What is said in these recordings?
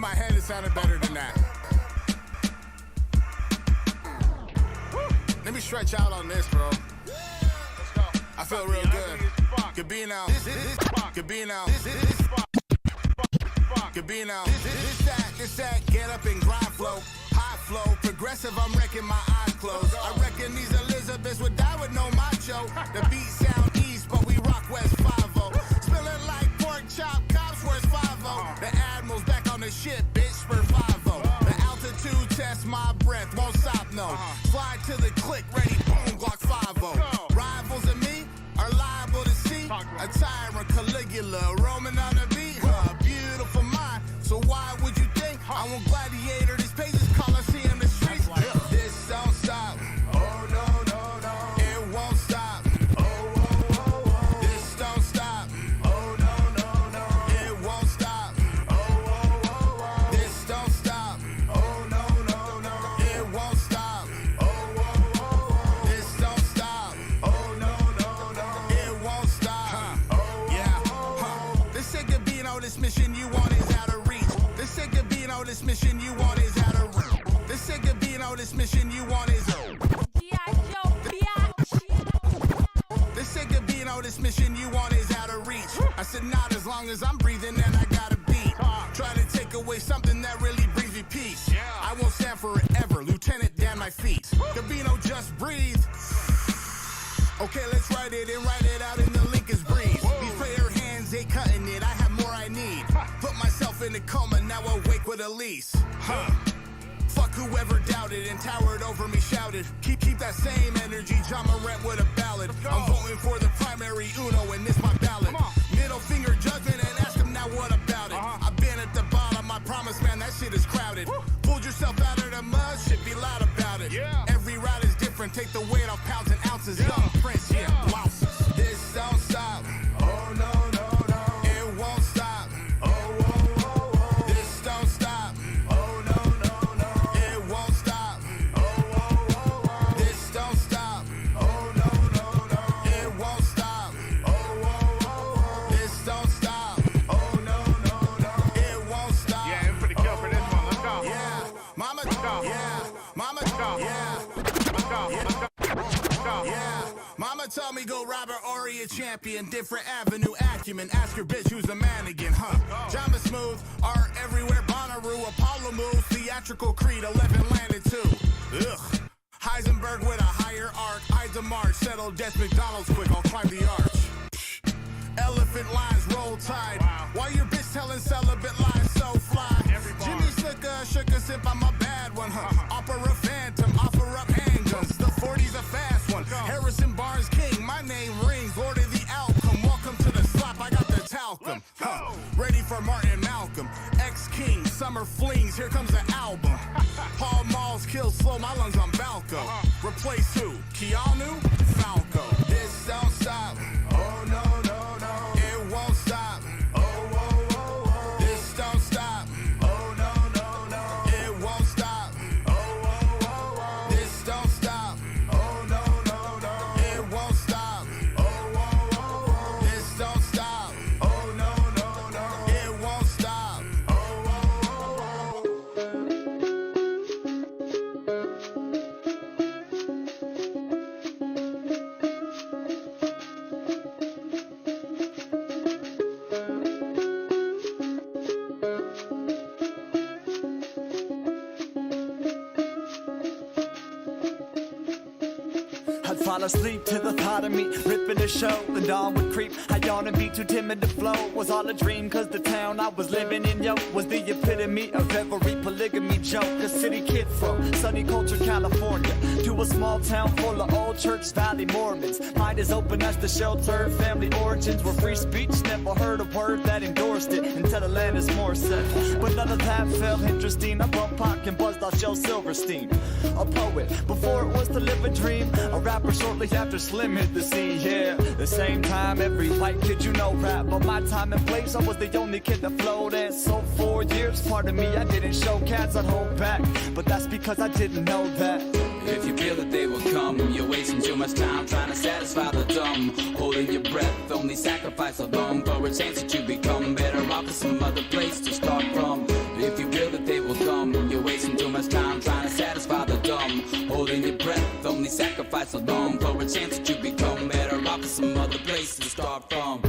my head, it sounded better than that. Let me stretch out on this, bro. Let's go. I feel real good. Gabino. Gabino. Gabino. This that, get up and grind flow. High flow, progressive, I'm wrecking my eyes closed. I reckon these Elizabeths would die with no macho. The beat sound east, but we rock west 5-0. Spilling like pork chop, cops where's 5-0. The Admiral's back on the ship, bitch, spur 5-0. The altitude test, my breath, won't stop, no. Slide to the click, ready, boom, Glock 5-0. Rivals and me are liable to see a tyrant Caligula roaming on the beat. Beautiful mind, so why would you think I want gladiator? This page is Coliseum, the streets. This don't stop. Oh no, no, no. It won't stop. Oh, oh, oh, oh. This don't stop. Oh no, no, no. It won't stop. Oh, oh, oh, oh. This don't stop. Oh no, no, no. It won't stop. Oh, oh, oh, oh. This don't stop. Oh no, no, no. It won't stop. Oh, yeah. This sick of being on this mission you want is out of reach. This sick of being on this mission you want is out of reach. This sick of being on this mission you want is This sick of being on this mission you want is out of reach. I said not as long as I'm breathing and I got a beat. Try to take away something that really brings me peace. I won't stand for it ever, Lieutenant, down my feet. Gabino, just breathe. Okay, let's write it and write it out in the Lincoln's breeze. These prayer hands ain't cutting it, I have more I need. Put myself in a coma, now awake with a lease. Fuck whoever doubted and towered over me, shouted. Keep that same energy, John Morant with a ballad. I'm voting for the primary Uno and this my ballot. Middle finger judgment and ask him now what about it. I've been at the bottom, I promise man, that shit is crowded. Pulled yourself out of the mud, shit be loud about it. Every route is different, take the weight off pounds and ounces. Young Prince, blouses. This don't stop. Oh no, no, no. It won't stop. Oh, oh, oh, oh. This don't stop. Oh no, no, no. It won't stop. Oh, oh, oh, oh. This don't stop. Oh no, no, no. It won't stop. Oh, oh, oh, oh. This don't stop. Oh no, no, no. It won't stop. Yeah, and for the kill for this one, let's go. Yeah, mama. Yeah, mama. Yeah, let's go. yeah. Mama told me go Robert Ory, a champion, different avenue, acumen. Ask your bitch who's the man again, huh? Jamba Smooth, art everywhere, Bonnaroo, Apollo move, theatrical Creed, 11 landed too. Ugh. Heisenberg with a higher arc, Ida March, settle death, McDonald's quick, I'll climb the arch. Elephant lines roll tide. Why your bitch telling celibate lies so fly? Jimmy shook a sip, I'm a bad one, huh? Opera Phantom, offer up handguns. The 40's a fast one. Harrison Barnes King, my name rings. Lord of the outcome. Welcome to the slop, I got the talcum. Ready for Martin Malcolm. Ex-King, summer flings, here comes the album. Paul Malls kill slow, my lungs on Balco. Replace who? Keanu? Falco. This don't stop. Oh no, no, no. It won't stop. Oh, oh, oh, oh. This don't stop. Oh no, no, no. It won't stop. Oh, oh, oh, oh. This don't stop. Oh no, no, no. It won't stop. Oh, oh, oh, oh. This don't stop. Oh no, no, no. It won't stop. Oh, oh, oh, oh. I'd fall asleep to the thought of me ripping the show. The dawn would creep, I yawn and be too timid to flow. Was all a dream cause the town I was living in, yo, was the epitome of every polygamy joke. A city kid from sunny culture, California, to a small town full of old Church Valley Mormons. Mind as open as the shelter, family origins were free speech. Never heard a word that endorsed it until the land is more set. But none of that felt interesting. I bumped Pac and buzzed off Joe Silverstein. A poet before it was to live a dream. A rapper shortly after Slim hit the scene, yeah. The same time every white kid you know rap. But my time and place, I was the only kid that flowed. And so 4 years, part of me, I didn't show cats, I'd hold back. But that's because I didn't know that. If you feel that they will come, you're wasting too much time trying to satisfy the dumb. Holding your breath, only sacrifice a bum for a chance that you become better off in some other place to start from. If you feel sacrifice alone for a chance that you become better off with some other place to start from.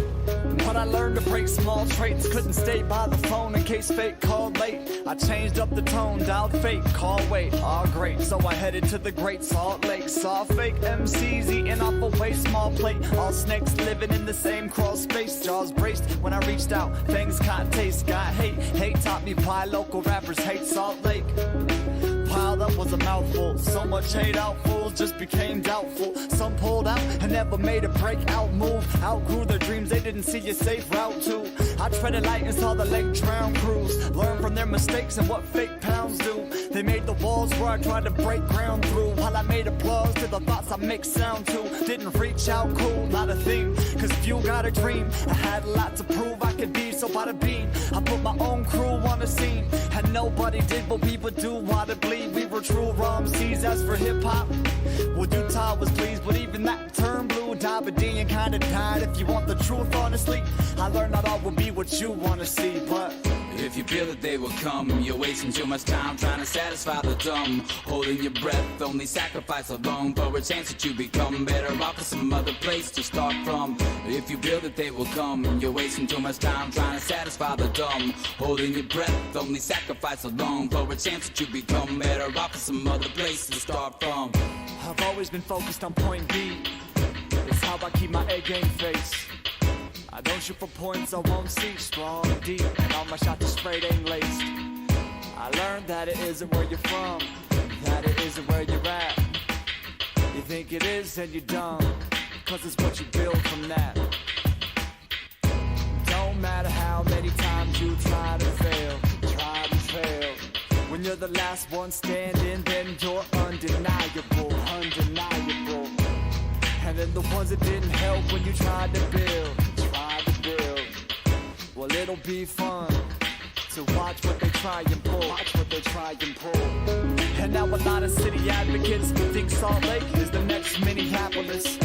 But I learned to break small traits. Couldn't stay by the phone in case fate called late. I changed up the tone, dialed fate, call wait. All great, so I headed to the Great Salt Lake. Saw fake MCs eating off a way small plate. All snakes living in the same crawl space. Jaws braced when I reached out. Things caught taste, got hate. Hate taught me why local rappers hate Salt Lake. Piled up was a mouthful. So much hate out, fools just became doubtful. Some pulled out and never made a breakout move. Outgrew their dreams, they didn't see a safe route to. I treaded light and saw the lake drown crews. Learn from their mistakes and what fake pounds do. They made the walls where I tried to break ground through. While I made applause to the thoughts I make sound to. Didn't reach out cool, not a thing. Cause if you got a dream, I had a lot to prove I could be. So bada beam, I put my own crew on the scene. And nobody did what we would do, wanna bleed. We were true raw MCs. As for hip-hop, well, Utah was pleased. But even that term blue, Dabadeen kinda died. If you want the truth, honestly, I learned not all will be what you wanna see. But if you feel that they will come, you're wasting too much time trying to satisfy the dumb. Holding your breath, only sacrifice alone for a chance that you become better off with some other place to start from. If you feel that they will come, you're wasting too much time trying to satisfy the dumb. Holding your breath, only sacrifice alone for a chance that you become better off with some other place to start from. I've always been focused on point B. It's how I keep my A game face. I don't shoot for points, I won't see. Strong, deep, and all my shots are straight aim laced. I learned that it isn't where you're from, that it isn't where you're at. You think it is, then you're dumb, cause it's what you build from that. Don't matter how many times you try to fail. When you're the last one standing, then you're undeniable, undeniable. And then the ones that didn't help when you tried to build. Well, it'll be fun to watch what they try and pull. And now a lot of city advocates think Salt Lake is the next Minneapolis.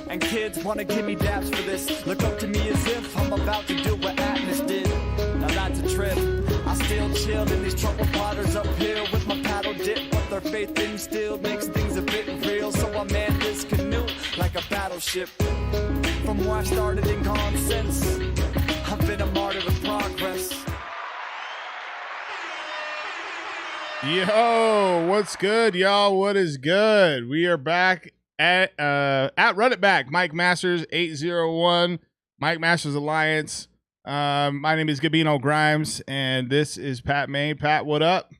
And kids wanna give me daps for this. Look up to me as if I'm about to do what Atlas did. Now that's a trip. I still chill in these troubled waters uphill with my paddle dip. But their faith instilled makes things a bit real. So I man this canoe like a battleship. From where I started and gone since, I've been a martyr of progress. Yo, what's good, y'all? What is good? We are back at Run It Back. Mike Masters 801, Mike Masters Alliance. My name is Gabino Grhymes, and this is Pat Maine. Pat, what up?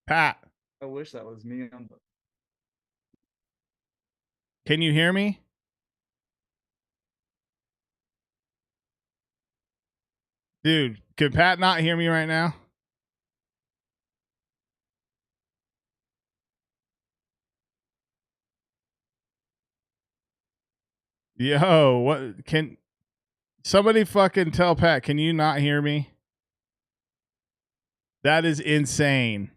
Pat, I wish that was me. can you hear me? Dude, can Pat not hear me right now? Yo, what can somebody fucking tell Pat, can you not hear me? That is insane.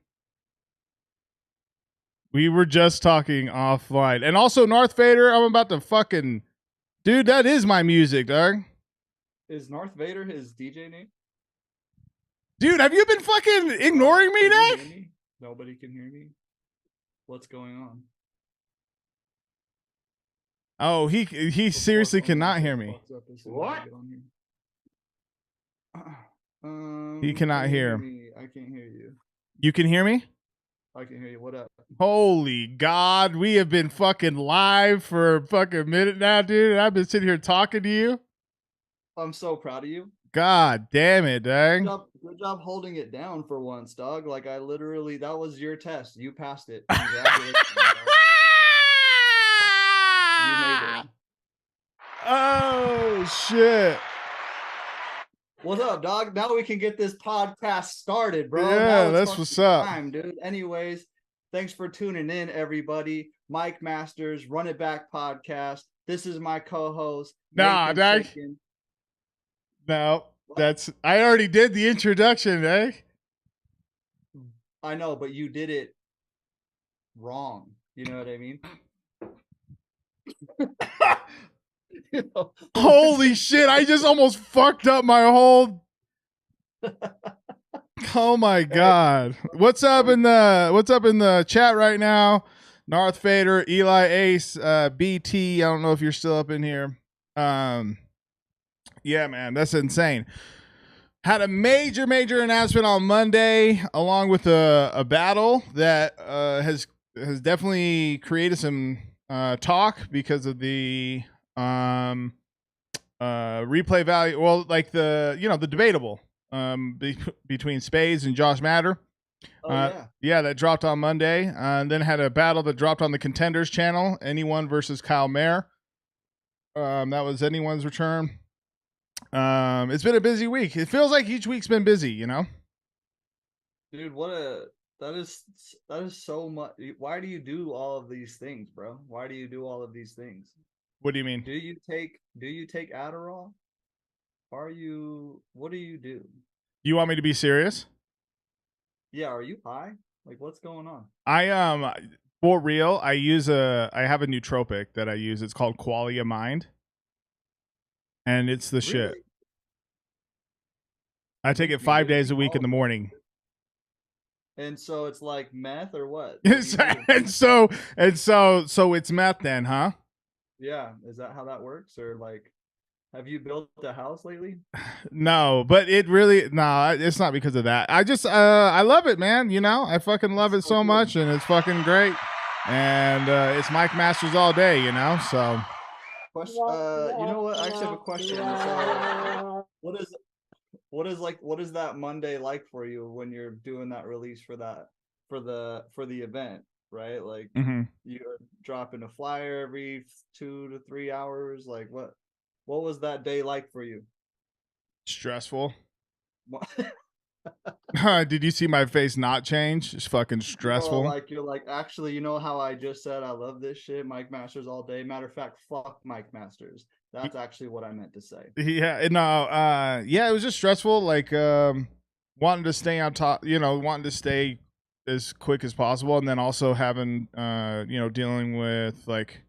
We were just talking offline. And also North Vader, I'm about to fucking dude, that is my music, dog. Is North Vader his DJ name? Dude, have you been fucking ignoring me, Can you Nick? hear me? Nobody can hear me. What's going on? Oh, he seriously cannot hear me. What? He cannot hear. I can't hear you. You can hear me? I can hear you. What up? Holy God, we have been fucking live for a fucking minute now, dude. I've been sitting here talking to you. I'm so proud of you. God damn it, dang. Good job holding it down for once, dog. Like I literally, that was your test. You passed it. Congratulations, dog. You made it. Oh shit. What's up, dog? Now we can get this podcast started, bro. Yeah, Now it's that's fucking what's up. time, dude. Anyways, thanks for tuning in, everybody. Mike Masters, Run It Back podcast. This is my co-host. Nah, Nathan dog. Shakin. No, I already did the introduction, eh? I know, but you did it wrong. You know what I mean? You know? Holy shit, I just almost fucked up my whole Oh my God. What's up in the chat right now? Narth Fader, Eli Ace, BT. I don't know if you're still up in here. Yeah, man, that's insane. Had a major announcement on Monday, along with a battle that has definitely created some talk because of the replay value. Well, like the debatable between Spades and Josh Matter. Yeah, that dropped on Monday, and then had a battle that dropped on the Contenders channel. Anyone versus Kyle Mayer. That was anyone's return. It's been a busy week. It feels like each week's been busy, you know? Dude, that is so much. Why do you do all of these things, bro? Why do you do all of these things? What do you mean? Do you take Adderall? What do you do? You want me to be serious? Yeah, are you high? Like, what's going on? I for real, I have a nootropic that I use. It's called Qualia Mind. And it's the shit. Really? I take it 5 days a week in the morning. And so it's like meth or what? and so it's meth then, huh? Yeah, is that how that works? Or like, have you built a house lately? No, but it's not because of that. I just I love it, man. You know, I fucking love it so much, and it's fucking great. And it's Mike Masters all day, you know. So, question. You know what? I actually have a question. So, what is that Monday like for you when you're doing that release for the event, right? Like you're dropping a flyer every 2 to 3 hours. Like what was that day like for you? Stressful. Did you see my face not change? It's fucking stressful. Like you're like, actually, you know how I just said I love this shit, Mike Masters all day. Matter of fact, fuck Mike Masters. That's actually what I meant to say. Yeah, no, yeah, it was just stressful. Like, wanting to stay on top, wanting to stay as quick as possible, and then also having, dealing with like,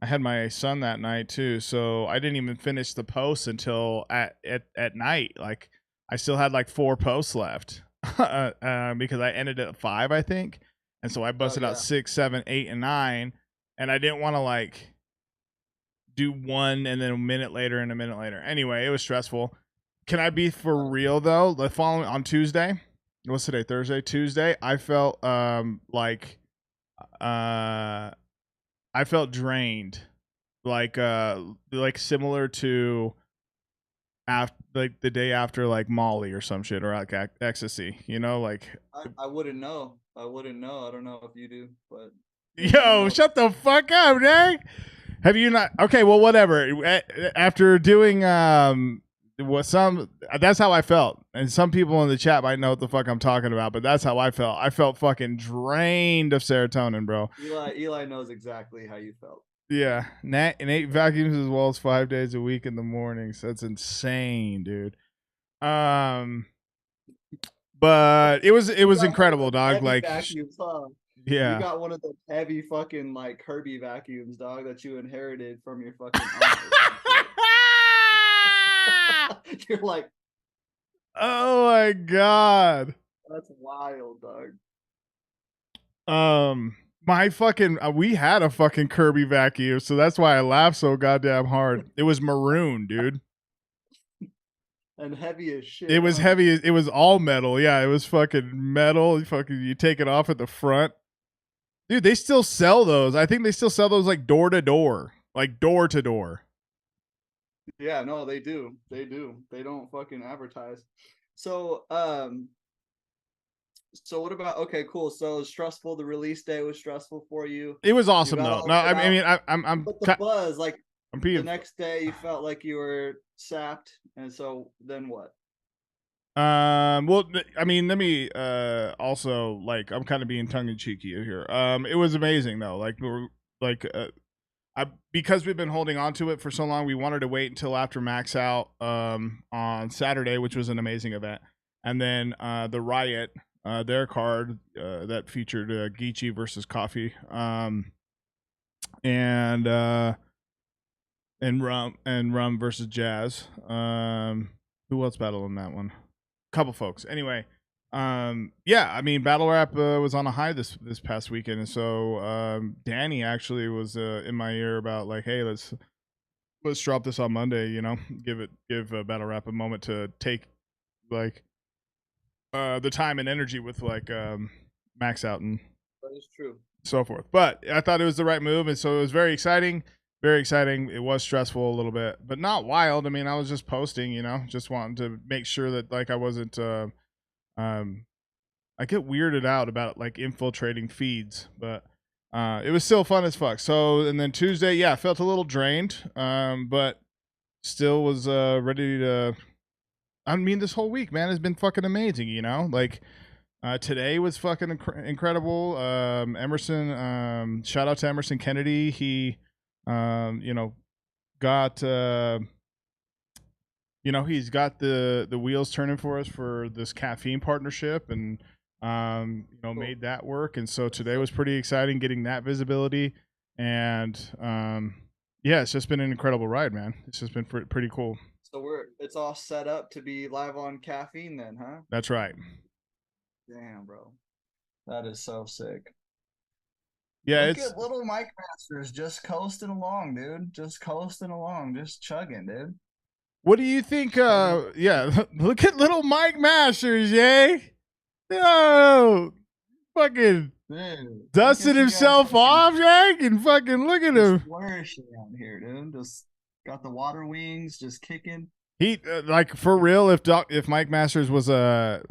I had my son that night too, so I didn't even finish the post until at night. Like, I still had like 4 posts left because I ended at 5, I think, and so I busted out 6, 7, 8, and 9, and I didn't want to like do one and then a minute later and a minute later. Anyway, it was stressful. Can I be for real though? The following on Tuesday, what's today? Thursday, Tuesday. I felt I felt drained, like similar to like the day after like Molly or some shit, or like ecstasy. You know, like I wouldn't know. I don't know if you do, but yo, shut the fuck up, Nick. Have you not? Okay, well, whatever. After doing that's how I felt, and some people in the chat might know what the fuck I'm talking about, but that's how I felt. I felt fucking drained of serotonin, bro. Eli knows exactly how you felt. Yeah, and 8 vacuums as well as 5 days a week in the mornings. That's insane, dude. But it was incredible, dog. Like, vacuums, huh? Yeah. You got one of the heavy fucking like Kirby vacuums, dog, that you inherited from your fucking You're like, oh my God. That's wild, dog. My fucking we had a fucking Kirby vacuum, so that's why I laughed so goddamn hard. It was maroon, dude. And heavy as shit. It was heavy. It was all metal. Yeah, it was fucking metal. You take it off at the front. Dude, they still sell those. I think they still sell those like door to door. Like door to door. Yeah, no, they do. They do. They don't fucking advertise. So, so what about, okay, cool. So stressful. The release day was stressful for you. It was awesome though. No, I mean, I'm but the buzz, like the next day you felt like you were sapped. And so then what? Well, I mean, let me also, like, I'm kind of being tongue in cheeky here. It was amazing though. Like, because we've been holding on to it for so long, we wanted to wait until after Max Out on Saturday, which was an amazing event, and then the Riot, their card that featured Geechee versus Coffee, and Rum versus Jazz. Who else battled in that one? Couple folks. Anyway, Yeah, I mean, battle rap was on a high this past weekend, and so Danny actually was in my ear about like, hey, let's drop this on Monday. You know, give battle rap a moment to take like the time and energy with like Max out and That is true. so forth. But I thought it was the right move, and so it was very exciting. Very exciting. It was stressful a little bit, but not wild. I mean, I was just posting, you know, just wanting to make sure that like I wasn't. I get weirded out about like infiltrating feeds, but it was still fun as fuck. So and then Tuesday, yeah, I felt a little drained, but still was ready to. I mean, this whole week, man, has been fucking amazing. You know, like today was fucking incredible. Emerson, shout out to Emerson Kennedy. He, you know, got. You know, he's got the wheels turning for us for this caffeine partnership, and you know, made that work. And so today was pretty exciting getting that visibility, and yeah, it's just been an incredible ride, man. It's just been pretty cool. So it's all set up to be live on caffeine then, huh? That's right. Damn, bro. That is so sick. Yeah, Look it's at little Mike Masters just coasting along, dude. Just coasting along, just chugging, dude. what do you think? Yeah, look at little Mike Masters, yay! Yo, fucking Dude, dusted himself off, Jake, and fucking look at him. Flourishing out here, dude. Just got the water wings, just kicking. He like for real. If Mike Masters was a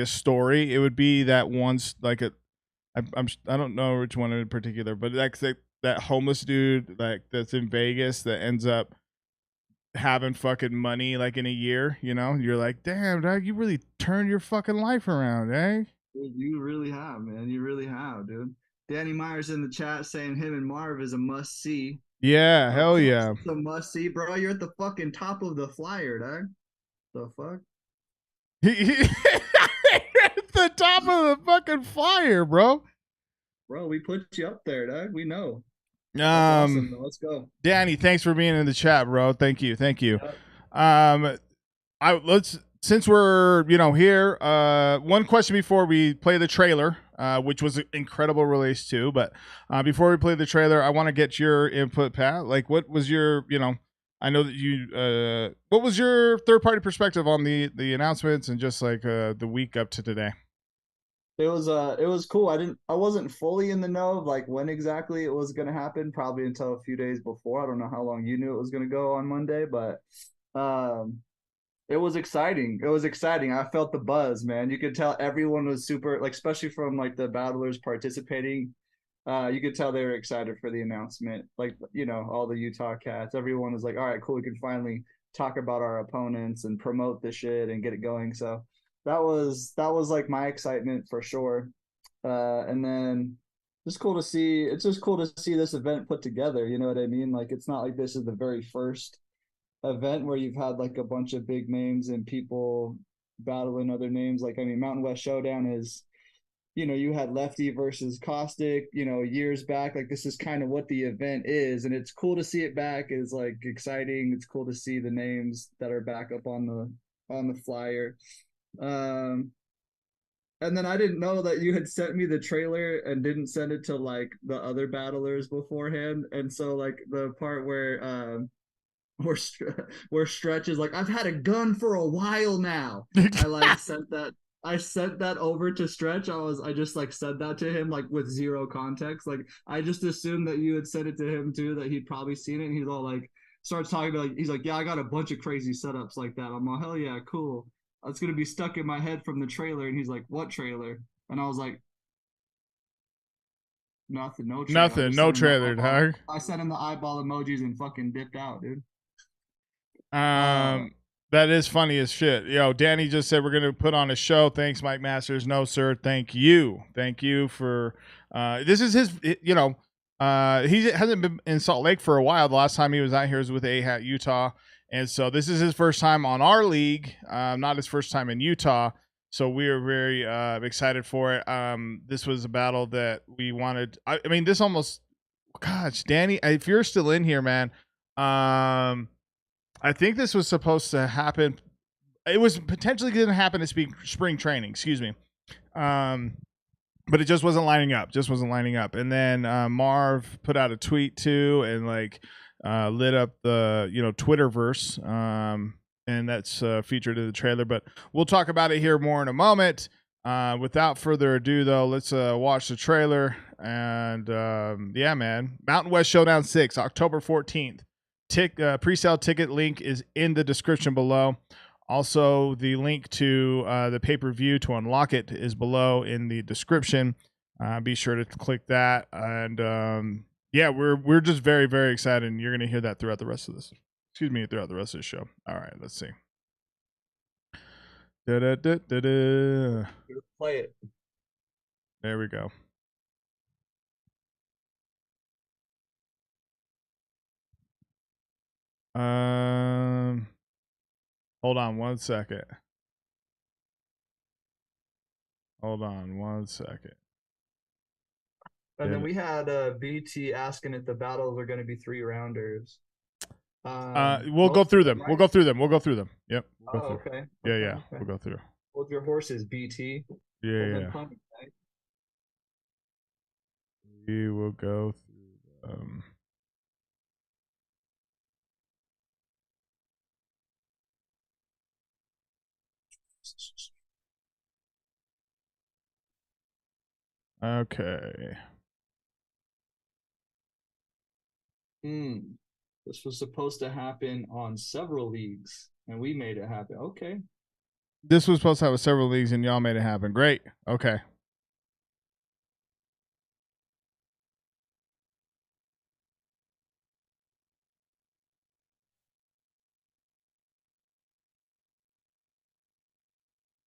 story, it would be that once like I don't know which one in particular, but like that homeless dude like that's in Vegas that ends up having fucking money like in a year. You know, you're like, damn, dog, you really turned your fucking life around, eh? Dude, you really have, man. You really have, dude. Danny Myers in the chat saying him and Marv is a must see. Yeah, hell yeah. It's a must see, bro. You're at the fucking top of the flyer, dog. The fuck? At the top of the fucking flyer, bro. Bro, we put you up there, dog. We know. That's awesome. Let's go. Danny, thanks for being in the chat, bro. Thank you. Yep. Since we're here, one question before we play the trailer, which was an incredible release too. But before we play the trailer, I want to get your input, Pat. Like, what was your, I know that you, what was your third party perspective on the announcements and just like the week up to today? It was cool. I wasn't fully in the know of like when exactly it was gonna happen, probably until a few days before. I don't know how long you knew it was gonna go on Monday, but it was exciting. It was exciting. I felt the buzz, man. You could tell everyone was super, like, especially from like the battlers participating. You could tell they were excited for the announcement. Like, all the Utah cats, everyone was like, all right, cool. We can finally talk about our opponents and promote the shit and get it going. So that was like my excitement for sure. And then it's cool to see. It's just cool to see this event put together. You know what I mean? Like, it's not like this is the very first event where you've had like a bunch of big names and people battling other names. Like, I mean, Mountain West Showdown is, you had Lefty versus Caustic, years back. Like, this is kind of what the event is, and it's cool to see it back. Is like exciting. It's cool to see the names that are back up on the flyer. And then I didn't know that you had sent me the trailer and didn't send it to like the other battlers beforehand. And so like the part where Stretch is like, I've had a gun for a while now. I sent that over to Stretch. I just like said that to him like with zero context. Like, I just assumed that you had sent it to him too, that he'd probably seen it. And he's all like, starts talking about, he's like, yeah, I got a bunch of crazy setups like that. I'm like, hell yeah, cool. It's gonna be stuck in my head from the trailer. And he's like, what trailer? And I was like, nothing, no trailer. Nothing, no trailer, dog. I sent him the eyeball emojis and fucking dipped out, dude. That is funny as shit. Danny just said we're gonna put on a show. Thanks, Mike Masters. No, sir. Thank you for. This is his. He hasn't been in Salt Lake for a while. The last time he was out here was with a.ward Utah, and so this is his first time on our league. Not his first time in Utah. So we are very excited for it. This was a battle that we wanted. I mean, this almost. Gosh, Danny, if you're still in here, man. I think this was supposed to happen it was potentially going to happen at spring training. Excuse me. But it just wasn't lining up. And then Marv put out a tweet too, and like lit up the Twitterverse. And that's featured in the trailer. But we'll talk about it here more in a moment. Without further ado, though, let's watch the trailer. And yeah, man, Mountain West Showdown 6, October 14th. Pre-sale ticket link is in the description below. Also, the link to the pay-per-view to unlock it is below in the description. Be sure to click that. And yeah, we're just very, very excited. And you're going to hear that throughout the rest of this. Throughout the rest of the show. All right, let's see. Play it. There we go. Hold on one second. And then we had BT asking if the battles are going to be 3-rounders. We'll go through them. We'll go through them. Yep. Oh, okay. Yeah. Okay. We'll go through. Hold your horses, BT. Yeah. We will go through them. Okay. This was supposed to happen on several leagues, and we made it happen. Okay. This was supposed to have several leagues, and y'all made it happen. Great. Okay.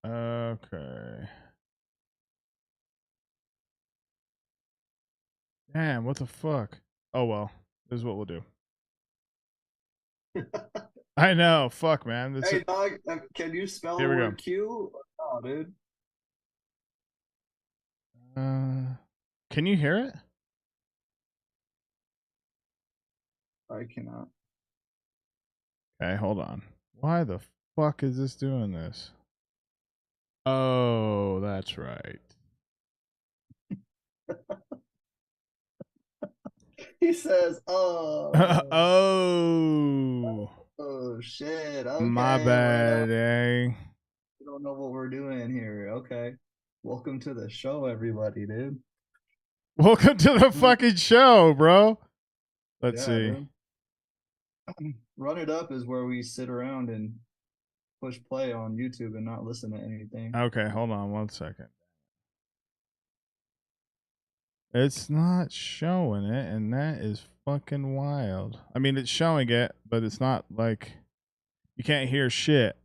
Okay. Damn, what the fuck? Oh, well. This is what we'll do. I know. Fuck, man. Hey, dog, can you spell the word Q? Oh, dude. Can you hear it? I cannot. Okay, hold on. Why the fuck is this doing this? Oh, that's right. He says, "Oh, oh shit." Okay, my bad, eh? We don't know what we're doing here. Okay, welcome to the show, everybody, dude. Welcome to the fucking show, bro. Let's see. Dude. Run It Up is where we sit around and push play on YouTube and not listen to anything. Okay, hold on one second. It's not showing it, and that is fucking wild. I mean, it's showing it, but it's not like you can't hear shit.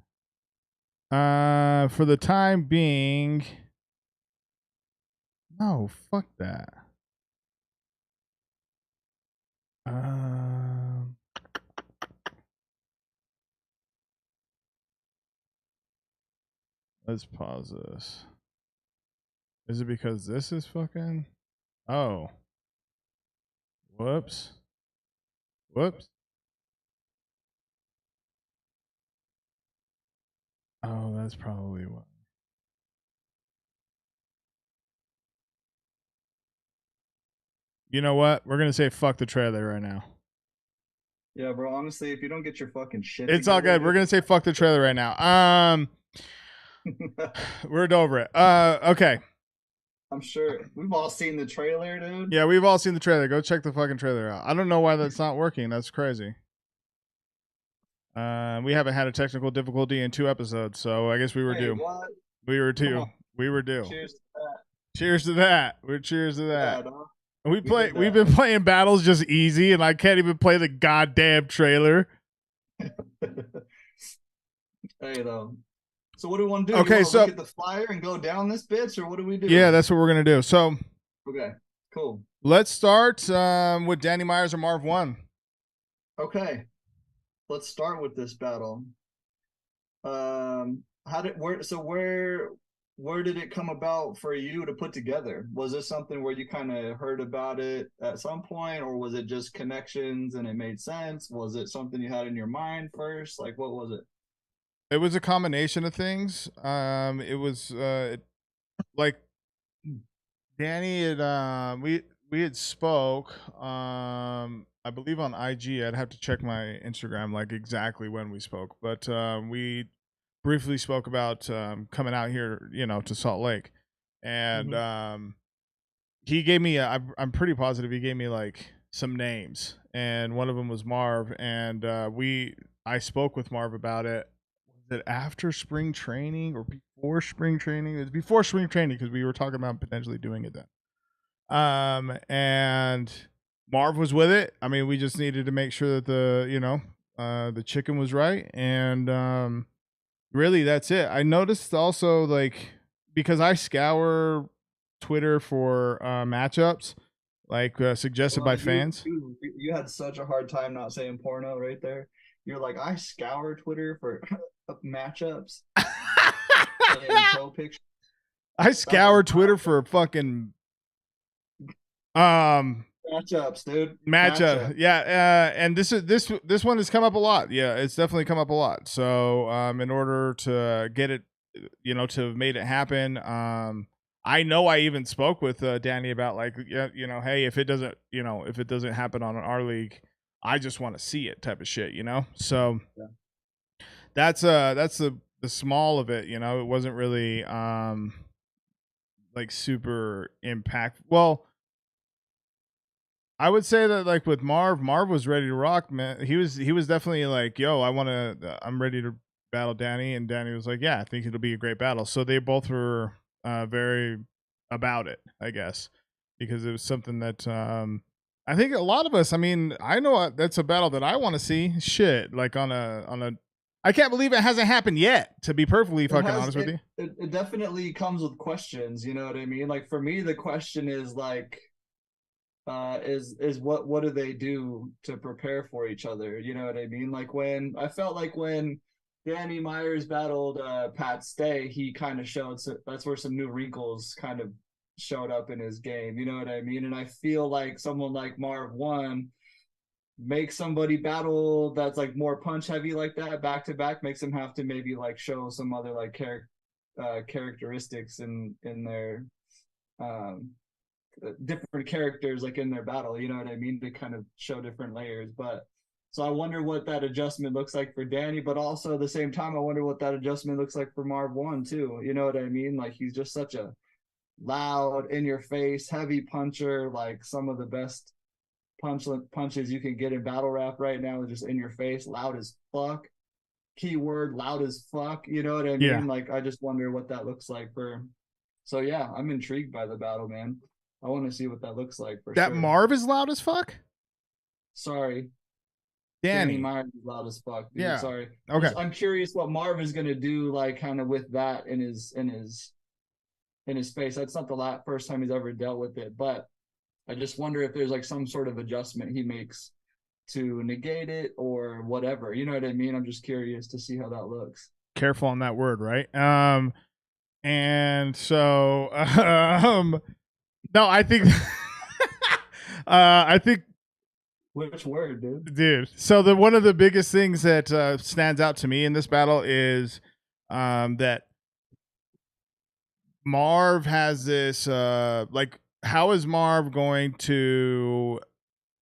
For the time being, no, fuck that. Let's pause this. Is it because this is fucking? Oh. Whoops. Oh, that's probably what. You know what? We're gonna say fuck the trailer right now. Yeah, bro. Honestly, if you don't get your fucking shit, it's all good. We're gonna say fuck the trailer right now. We're over it. Okay. I'm sure we've all seen the trailer, dude. Yeah, we've all seen the trailer. Go check the fucking trailer out. I don't know why that's not working. That's crazy. We haven't had a technical difficulty in 2 episodes, so I guess we were due. What? We were due. Cheers to that. Cheers to that. Cheers to that. Yeah, we've been playing battles just easy, and I can't even play the goddamn trailer. Hey, though. So what do we want to do? Okay, so look at the flyer and go down this bitch, or what do we do? Yeah, that's what we're gonna do. So okay, cool. Let's start with Danny Myers or Marv 1. Okay, let's start with this battle. Where did it come about for you to put together? Was this something where you kind of heard about it at some point, or was it just connections and it made sense? Was it something you had in your mind first? Like, what was it? It was a combination of things. It was like Danny had we had spoke I believe on IG. I'd have to check my Instagram like exactly when we spoke, but we briefly spoke about coming out here, to Salt Lake, and he gave me I'm pretty positive he gave me like some names, and one of them was Marv, and I spoke with Marv about it. Was it after spring training or before spring training? It was before spring training because we were talking about potentially doing it then. And Marv was with it. I mean, we just needed to make sure that the chicken was right, and really that's it. I noticed also, like, because I scour Twitter for matchups, like suggested by fans. You had such a hard time not saying porno right there. You're like, I scour Twitter for matchups and pro pictures. I scour Twitter for fucking matchups, dude. Matchup. Yeah, and this one has come up a lot. Yeah, it's definitely come up a lot. So in order to get it, to have made it happen, I know I even spoke with Danny about, like, hey, if it doesn't happen on our league, I just want to see it type of shit, So that's the small of it, It wasn't really like super impact. Well, I would say that, like, with Marv was ready to rock, man. He was definitely like, yo, I'm ready to battle Danny, and Danny was like, yeah, I think it'll be a great battle. So they both were very about it, I guess, because it was something that I think a lot of us, I mean, I know that's a battle that I want to see. Shit, like on a I can't believe it hasn't happened yet, to be perfectly fucking honest with you. It definitely comes with questions, you know what I mean? Like, for me, the question is like, is what do they do to prepare for each other? You know what I mean? Like, when I felt like when Danny Myers battled Pat Stay, he kind of showed, so that's where some new wrinkles kind of showed up in his game. You know what I mean? And I feel like someone like Marv One makes somebody battle that's like more punch heavy like that back to back, makes them have to maybe like show some other like characteristics in their different characters like in their battle, you know what I mean, to kind of show different layers. But so I wonder what that adjustment looks like for Danny, but also at the same time I wonder what that adjustment looks like for Marv One too, you know what I mean? Like, he's just such a loud, in your face, heavy puncher. Like, some of the best punches you can get in battle rap right now is just in your face, loud as fuck. Keyword, loud as fuck, you know what I mean? Yeah. Like, I just wonder what that looks like for. So yeah, I'm intrigued by the battle, man. I want to see what that looks like for that sure. Marv is loud as fuck? Sorry. Danny Myers is loud as fuck, dude. Yeah. Sorry. Okay. I'm curious what Marv is gonna do, like, kind of with that in his face. That's not the first time he's ever dealt with it, but I just wonder if there's like some sort of adjustment he makes to negate it or whatever. You know what I mean? I'm just curious to see how that looks. Careful on that word, right? And so no, I think I think which word, dude. So one of the biggest things that stands out to me in this battle is that Marv has this like, how is Marv going to,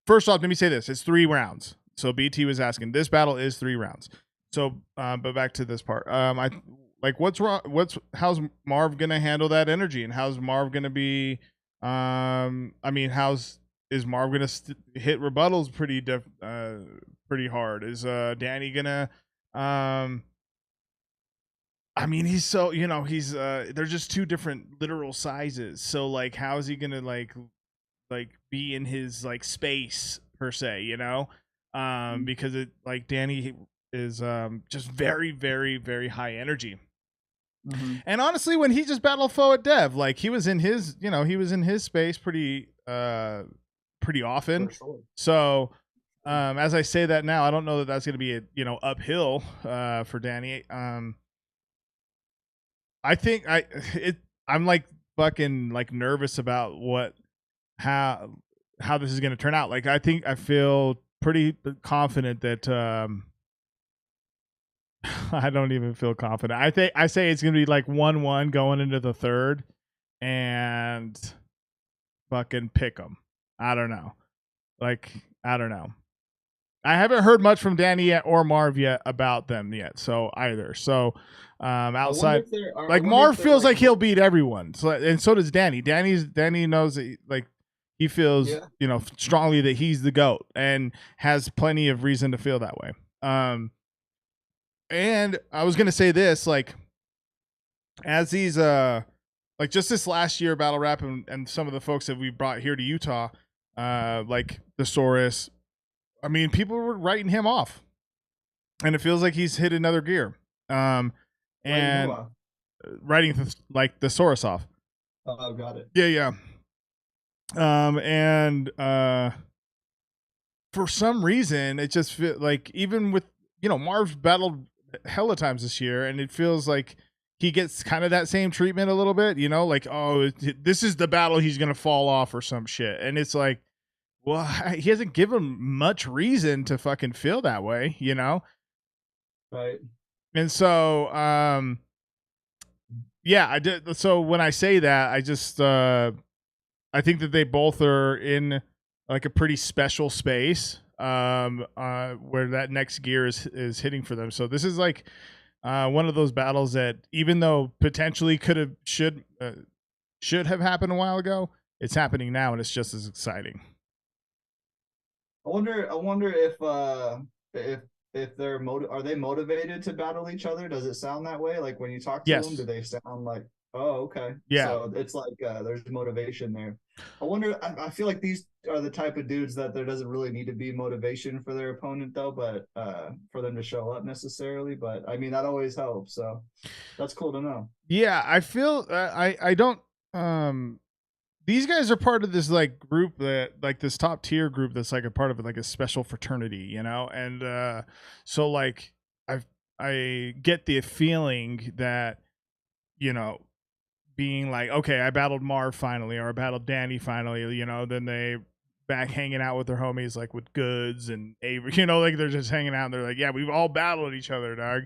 first off, let me say this, it's 3 rounds. So BT was asking, this battle is 3 rounds. So but back to this part, I like, what's wrong, how's Marv gonna handle that energy, and how's Marv gonna be I mean, is Marv gonna hit rebuttals pretty hard? Is Danny gonna I mean, he's so, he's they're just 2 different literal sizes. So, like, how is he gonna like be in his like space per se, because it, like, Danny is just very, very, very high energy. Mm-hmm. And honestly, when he just battled Foe at Dev, like, he was in his space pretty often. Sure. So as I say that now, I don't know that that's going to be a uphill for Danny. I think I'm like fucking like nervous about how this is going to turn out. Like, I feel pretty confident that I don't even feel confident. I say it's gonna be like 1-1 going into the third, and fucking pick them. I don't know. Like, I don't know. I haven't heard much from Danny yet or Marv yet about them yet. So either. So outside, like Marv feels like he'll beat everyone. So, and so does Danny. Danny knows that like he feels strongly that he's the GOAT and has plenty of reason to feel that way. And I was gonna say this, like, as these like just this last year, battle rap and some of the folks that we brought here to Utah, like the Saurus, I mean, people were writing him off, and it feels like he's hit another gear. And writing like the Saurus off. Oh, got it. Yeah. And for some reason, it just feels like even with Marv's battled hella times this year, and it feels like he gets kind of that same treatment a little bit, like, oh, this is the battle he's gonna fall off or some shit, and it's like, well, he hasn't given much reason to fucking feel that way, Right. And so, yeah, I did. So when I say that, I just, I think that they both are in like a pretty special space, where that next gear is hitting for them. So this is like, one of those battles that even though potentially should have happened a while ago, it's happening now, and it's just as exciting. I wonder if they're are they motivated to battle each other? Does it sound that way? Like when you talk to them, do they sound like, oh, okay, yeah? So it's like there's motivation there. I wonder. I feel like these are the type of dudes that there doesn't really need to be motivation for their opponent, though, but for them to show up necessarily. But I mean, that always helps. So that's cool to know. Yeah, I feel I don't. These guys are part of this like group that like this top tier group that's like a part of like a special fraternity, and so like I get the feeling that being like, okay, I battled Marv finally, or I battled Danny finally, then they back hanging out with their homies like with Goods and Avery, like they're just hanging out and they're like, yeah, we've all battled each other, dog,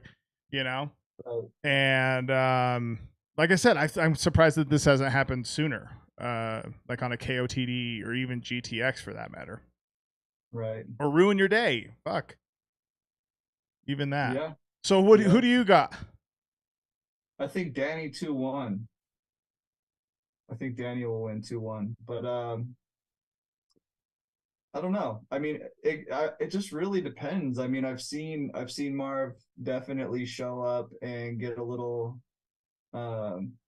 and like I said, I'm surprised that this hasn't happened sooner. Like on a KOTD or even GTX for that matter. Right. Or ruin your day. Fuck. Even that. Yeah. So who do you got? I think Danny 2-1. I think Danny will win 2-1. But I don't know. I mean, it just really depends. I mean, I've seen Marv definitely show up and get a little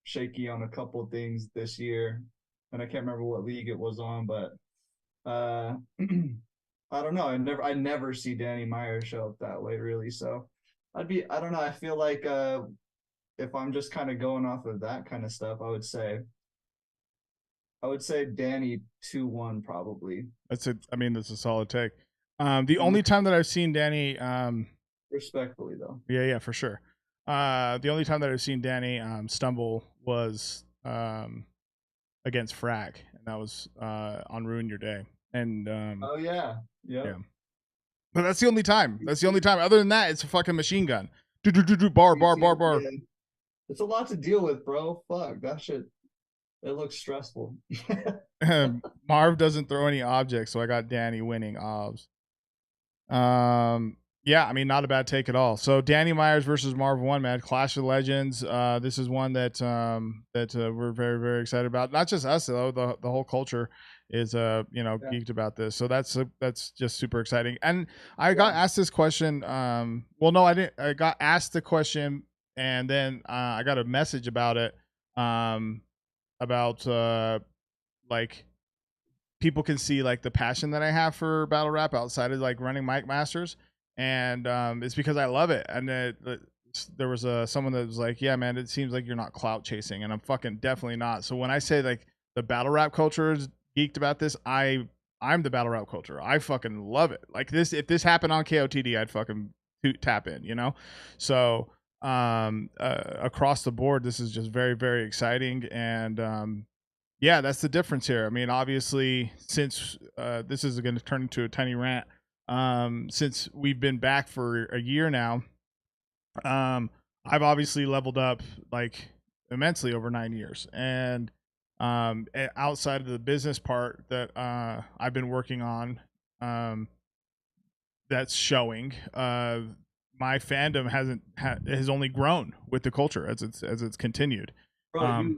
shaky on a couple things this year, and I can't remember what league it was on, but I don't know. I never see Danny Myers show up that way, really. So I don't know. I feel like if I'm just kind of going off of that kind of stuff, I would say Danny 2-1 probably. That's a solid take. The only time that I've seen Danny, respectfully though. Yeah, for sure. The only time that I've seen Danny stumble was against Frag, and that was on Ruin Your Day. And oh yeah. But that's the only time. Other than that, it's a fucking machine gun. Bar. Yeah. It's a lot to deal with, bro. Fuck that shit. It looks stressful. Marv doesn't throw any objects, so I got Danny winning obs. Yeah, I mean, not a bad take at all. So Danny Myers versus Marv 1, man. Clash of Legends. This is one that we're very, very excited about. Not just us, though. The whole culture is geeked about this. So that's just super exciting. And I got asked this question. Well, no, I didn't. I got asked the question, and then I got a message about it. About like people can see like the passion that I have for battle rap outside of like running Mike Masters. And it's because I love it. And there was someone that was like, yeah, man, it seems like you're not clout chasing, and I'm fucking definitely not. So when I say like the battle rap culture is geeked about this, I'm the battle rap culture. I fucking love it. Like this, if this happened on KOTD, I'd fucking tap in, So across the board, this is just very, very exciting. And yeah, that's the difference here. I mean, obviously, since this is going to turn into a tiny rant, since we've been back for a year now, I've obviously leveled up like immensely over 9 years, and outside of the business part that I've been working on, that's showing. My fandom has only grown with the culture as it's continued. Bro,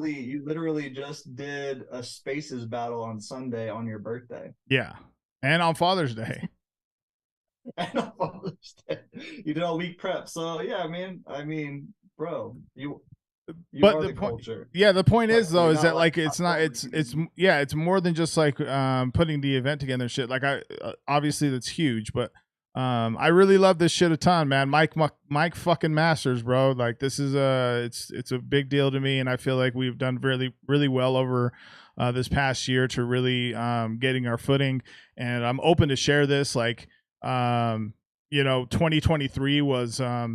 you literally just did a Spaces battle on Sunday on your birthday. Yeah, and on Father's Day. And on Father's Day. You did a week prep. So yeah, man. I mean, bro, you But are the the point, culture. yeah, the point is though, you're is not that like like it's not, it's more than just like putting the event together and shit. Like obviously that's huge, but I really love this shit a ton, man. Mike fucking Masters, bro. Like this is it's a big deal to me, and I feel like we've done really really well over this past year to really getting our footing, and I'm open to share this. Like 2023 was a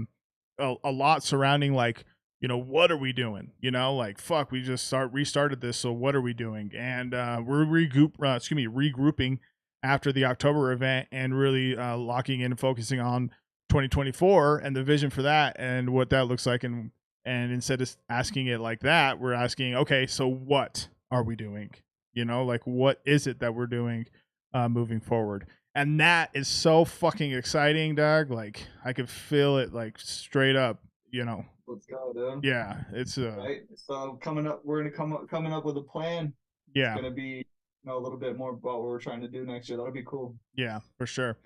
lot surrounding like, what are we doing? Like, fuck, we just restarted this. So what are we doing? And we're regrouping after the October event and really locking in and focusing on 2024 and the vision for that and what that looks like. And instead of asking it like that, we're asking, okay, so what are we doing? Like, what is it that we're doing moving forward? And that is so fucking exciting, dog. Like, I could feel it, like, straight up, Let's go, dude. Yeah, it's right. So we're gonna coming up with a plan. Yeah, it's gonna be a little bit more about what we're trying to do next year. That'll be cool. Yeah, for sure.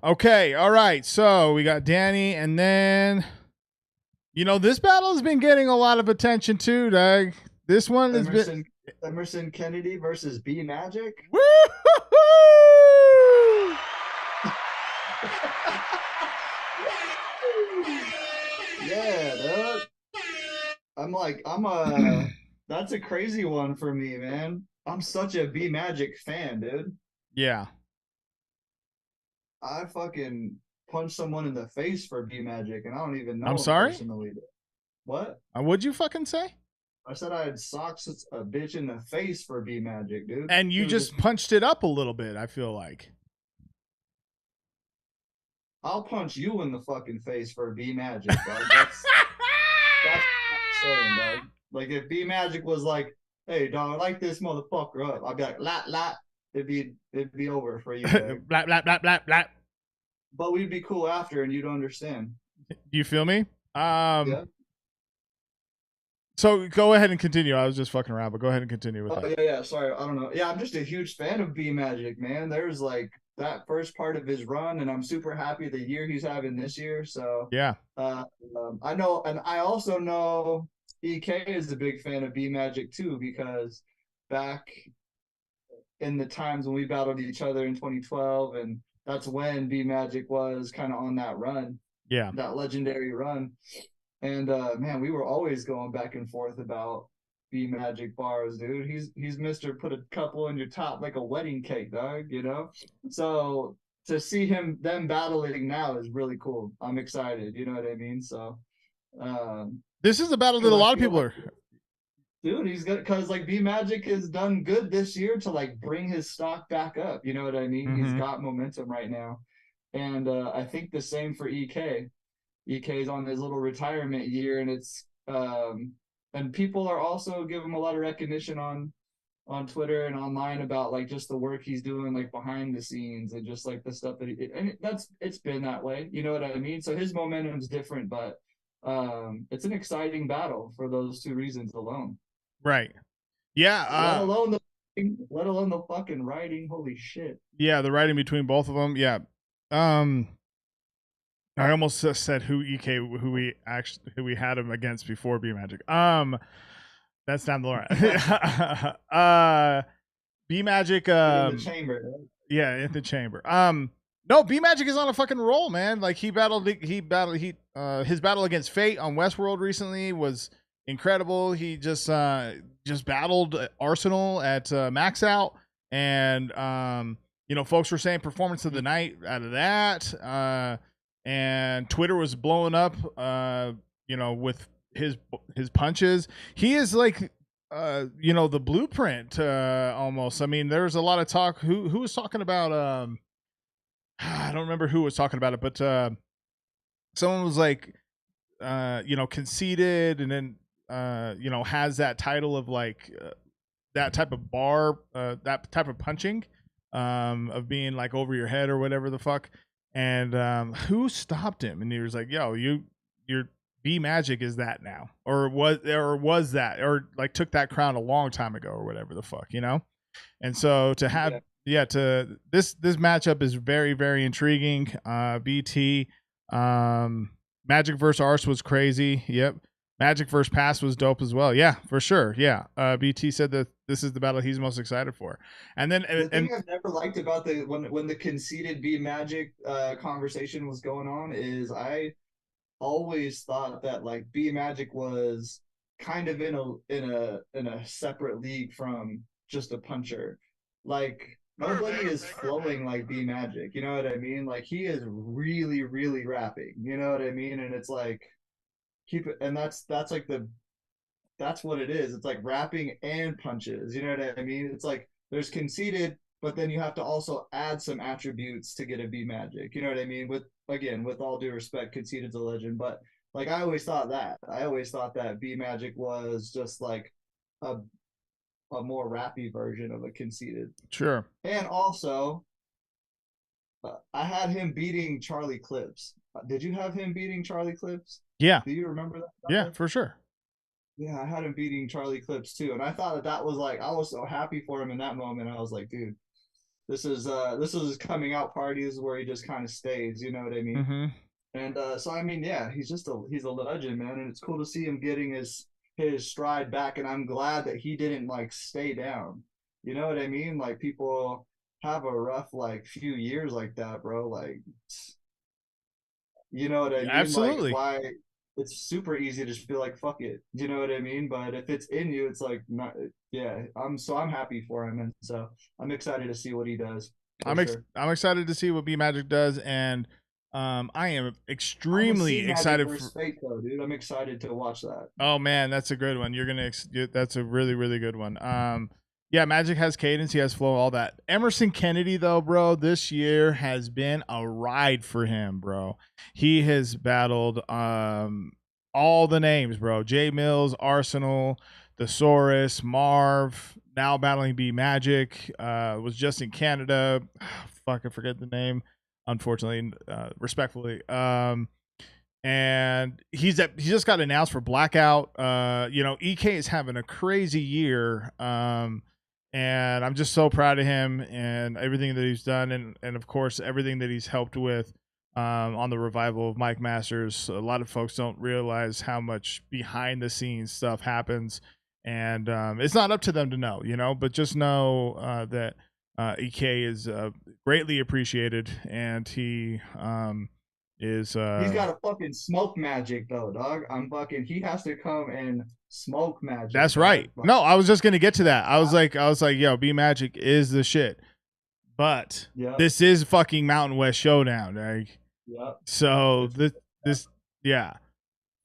Okay, all right. So we got Danny, and then this battle has been getting a lot of attention too, Doug. This one has been Emerson Kennedy versus B Magic. Woo-hoo-hoo! Yeah, dude. That's a crazy one for me, man. I'm such a B Magic fan, dude. Yeah. I fucking punched someone in the face for B Magic, and I don't even know I'm sorry? personally. What? What'd you fucking say? I said I had socked a bitch in the face for B Magic, dude. And you just punched it up a little bit, I feel like. I'll punch you in the fucking face for B Magic, dog. That's what I'm saying, dog. Like if B Magic was like, "Hey, dog, like this motherfucker up," I'd be like, "Lat lat." It'd be over for you. Blah blah blah blah blah. But we'd be cool after, and you'd understand. Do you feel me? Yeah. So go ahead and continue. I was just fucking around, but go ahead and continue with that. Yeah. Sorry, I don't know. Yeah, I'm just a huge fan of B Magic, man. There's like that first part of his run, and I'm super happy the year he's having this year. So yeah, I know, and I also know EK is a big fan of B Magic too, because back in the times when we battled each other in 2012, and that's when B Magic was kind of on that run, that legendary run. And man, we were always going back and forth about B Magic bars, dude. He's Mr. Put a couple in your top like a wedding cake, dog. So to see them battling now is really cool. I'm excited. You know what I mean? So this is a battle that a lot of people are. Dude, he's good because like B Magic has done good this year to like bring his stock back up. You know what I mean? Mm-hmm. He's got momentum right now, and I think the same for EK. EK's on his little retirement year, and it's and people are also giving him a lot of recognition on Twitter and online about like just the work he's doing like behind the scenes and just like the stuff that it's been that way. You know what I mean? So his momentum's different, but it's an exciting battle for those two reasons alone. Right. Yeah. Let alone the fucking writing. Holy shit. Yeah, the writing between both of them. Yeah. I almost said who we had him against before B Magic. That's down the line. B Magic. In the chamber. Yeah, in the chamber. No, B Magic is on a fucking roll, man. Like his battle against Fate on Westworld recently was incredible. He just battled Arsenal at Max Out, and folks were saying performance of the night out of that. And Twitter was blowing up, with his punches. He is like, the blueprint almost. I mean, there's a lot of talk. Who was talking about? I don't remember who was talking about it, but someone was like, conceited, and then has that title of like that type of that type of punching, of being like over your head or whatever the fuck. And who stopped him? And he was like, "Yo, your B Magic is that now, or was that, or like took that crown a long time ago, or whatever the fuck, And so to have to this matchup is very, very intriguing. BT, Magic versus Arse was crazy. Yep. Magic versus Pass was dope as well. Yeah, for sure. Yeah. BT said that this is the battle he's most excited for. And then the thing I've never liked about when the conceded B Magic conversation was going on is I always thought that like B Magic was kind of in a separate league from just a puncher. Like nobody is flowing like B Magic, you know what I mean? Like he is really, really rapping, you know what I mean? And it's like keep it, and that's like that's what it is. It's like rapping and punches, you know what I mean? It's like there's conceded, but then you have to also add some attributes to get a B Magic, you know what I mean? With all due respect, conceded's a legend, but like I always thought that B Magic was just like a more rappy version of a conceded. Sure. And also I had him beating Charlie Clips. Did you have him beating Charlie Clips? Yeah. Do you remember that? Yeah, for sure. Yeah, I had him beating Charlie Clips too, and I thought that was like I was so happy for him in that moment. I was like, dude, this is his coming out party. This is where he just kind of stays. You know what I mean? Mm-hmm. And so I mean, yeah, he's a legend, man, and it's cool to see him getting his stride back. And I'm glad that he didn't like stay down. You know what I mean? Like people have a rough like few years like that, bro. Like, you know what I mean? Absolutely. Like, why? It's super easy to just feel like fuck it. You know what I mean? But if it's in you, it's like not. Yeah, I'm happy for him, and so I'm excited to see what he does. I'm excited to see what B Magic does, and I am extremely excited for Fate, though, dude. I'm excited to watch that. Oh man, that's a good one. That's a really, really good one. Yeah, Magic has cadence, he has flow, all that. Emerson Kennedy, though, bro, this year has been a ride for him, bro. He has battled all the names, bro. J Mills, Arsenal, Thesaurus, Marv, now battling B Magic. Was just in Canada. Fuck, I forget the name, unfortunately, respectfully. And he just got announced for Blackout. EK is having a crazy year. And I'm just so proud of him and everything that he's done, and of course everything that he's helped with on the revival of Mike Masters. A lot of folks don't realize how much behind the scenes stuff happens, and it's not up to them to know, but just know that EK is greatly appreciated, and he is he's got a fucking smoke magic though, dog. He has to come and smoke magic. That's right. No, I was just gonna get to that. I was like, yo, B Magic is the shit. But this is fucking Mountain West Showdown, like. Yeah. So this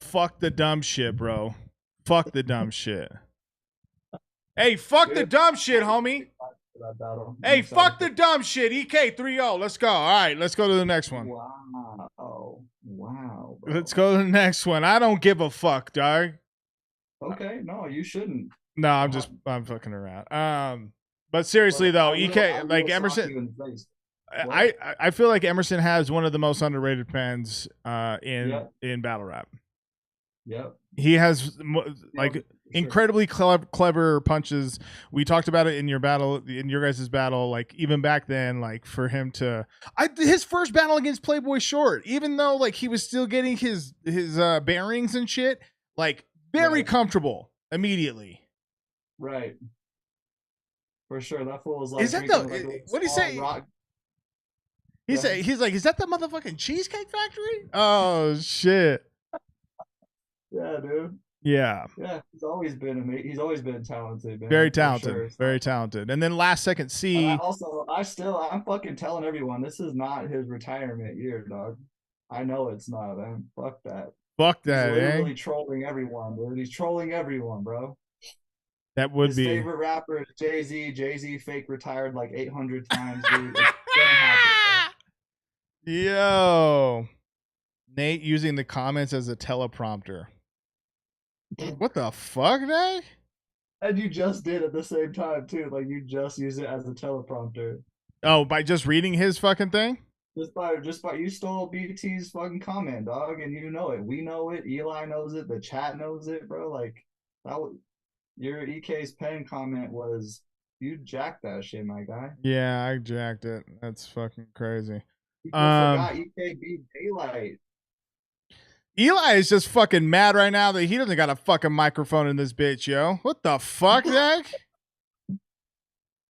fuck the dumb shit, bro. Fuck the dumb shit. Hey, fuck the dumb shit, homie. Hey, fuck the dumb shit. EK 3-0. Let's go. All right, let's go to the next one. Wow. Bro. Let's go to the next one. I don't give a fuck, dog. Okay, no, you shouldn't. No, I'm fucking around. But seriously though, EK, like Emerson, I feel like Emerson has one of the most underrated pens in battle rap. Yep. He has incredibly clever punches. We talked about it in your guys' battle, like even back then, like for him to his first battle against Playboy Short, even though like he was still getting his bearings and shit, like very comfortable immediately. Right. For sure. That fool was like, is that what do you say? He's like, is that the motherfucking Cheesecake Factory? Oh shit. Yeah, dude. Yeah. Yeah, he's always been talented, man. Very talented. Sure. Very talented. And then last second C. I'm fucking telling everyone this is not his retirement year, dog. I know it's not, man. Fuck that. Fuck that, He's literally trolling everyone, dude. He's trolling everyone, bro. That would be his favorite rapper is Jay-Z. Jay-Z fake retired like 800 times, dude. It's gonna happen, yo. Nate using the comments as a teleprompter. What the fuck, Nate? And you just did at the same time too. Like you just use it as a teleprompter. Oh, by just reading his fucking thing? Just by you stole BT's fucking comment, dog, and you know it. We know it. Eli knows it. The chat knows it, bro. Like that was your EK's pen comment was you jacked that shit, my guy. Yeah, I jacked it. That's fucking crazy. You forgot EK beat Daylight. Eli is just fucking mad right now that he doesn't got a fucking microphone in this bitch, yo. What the fuck, Zach?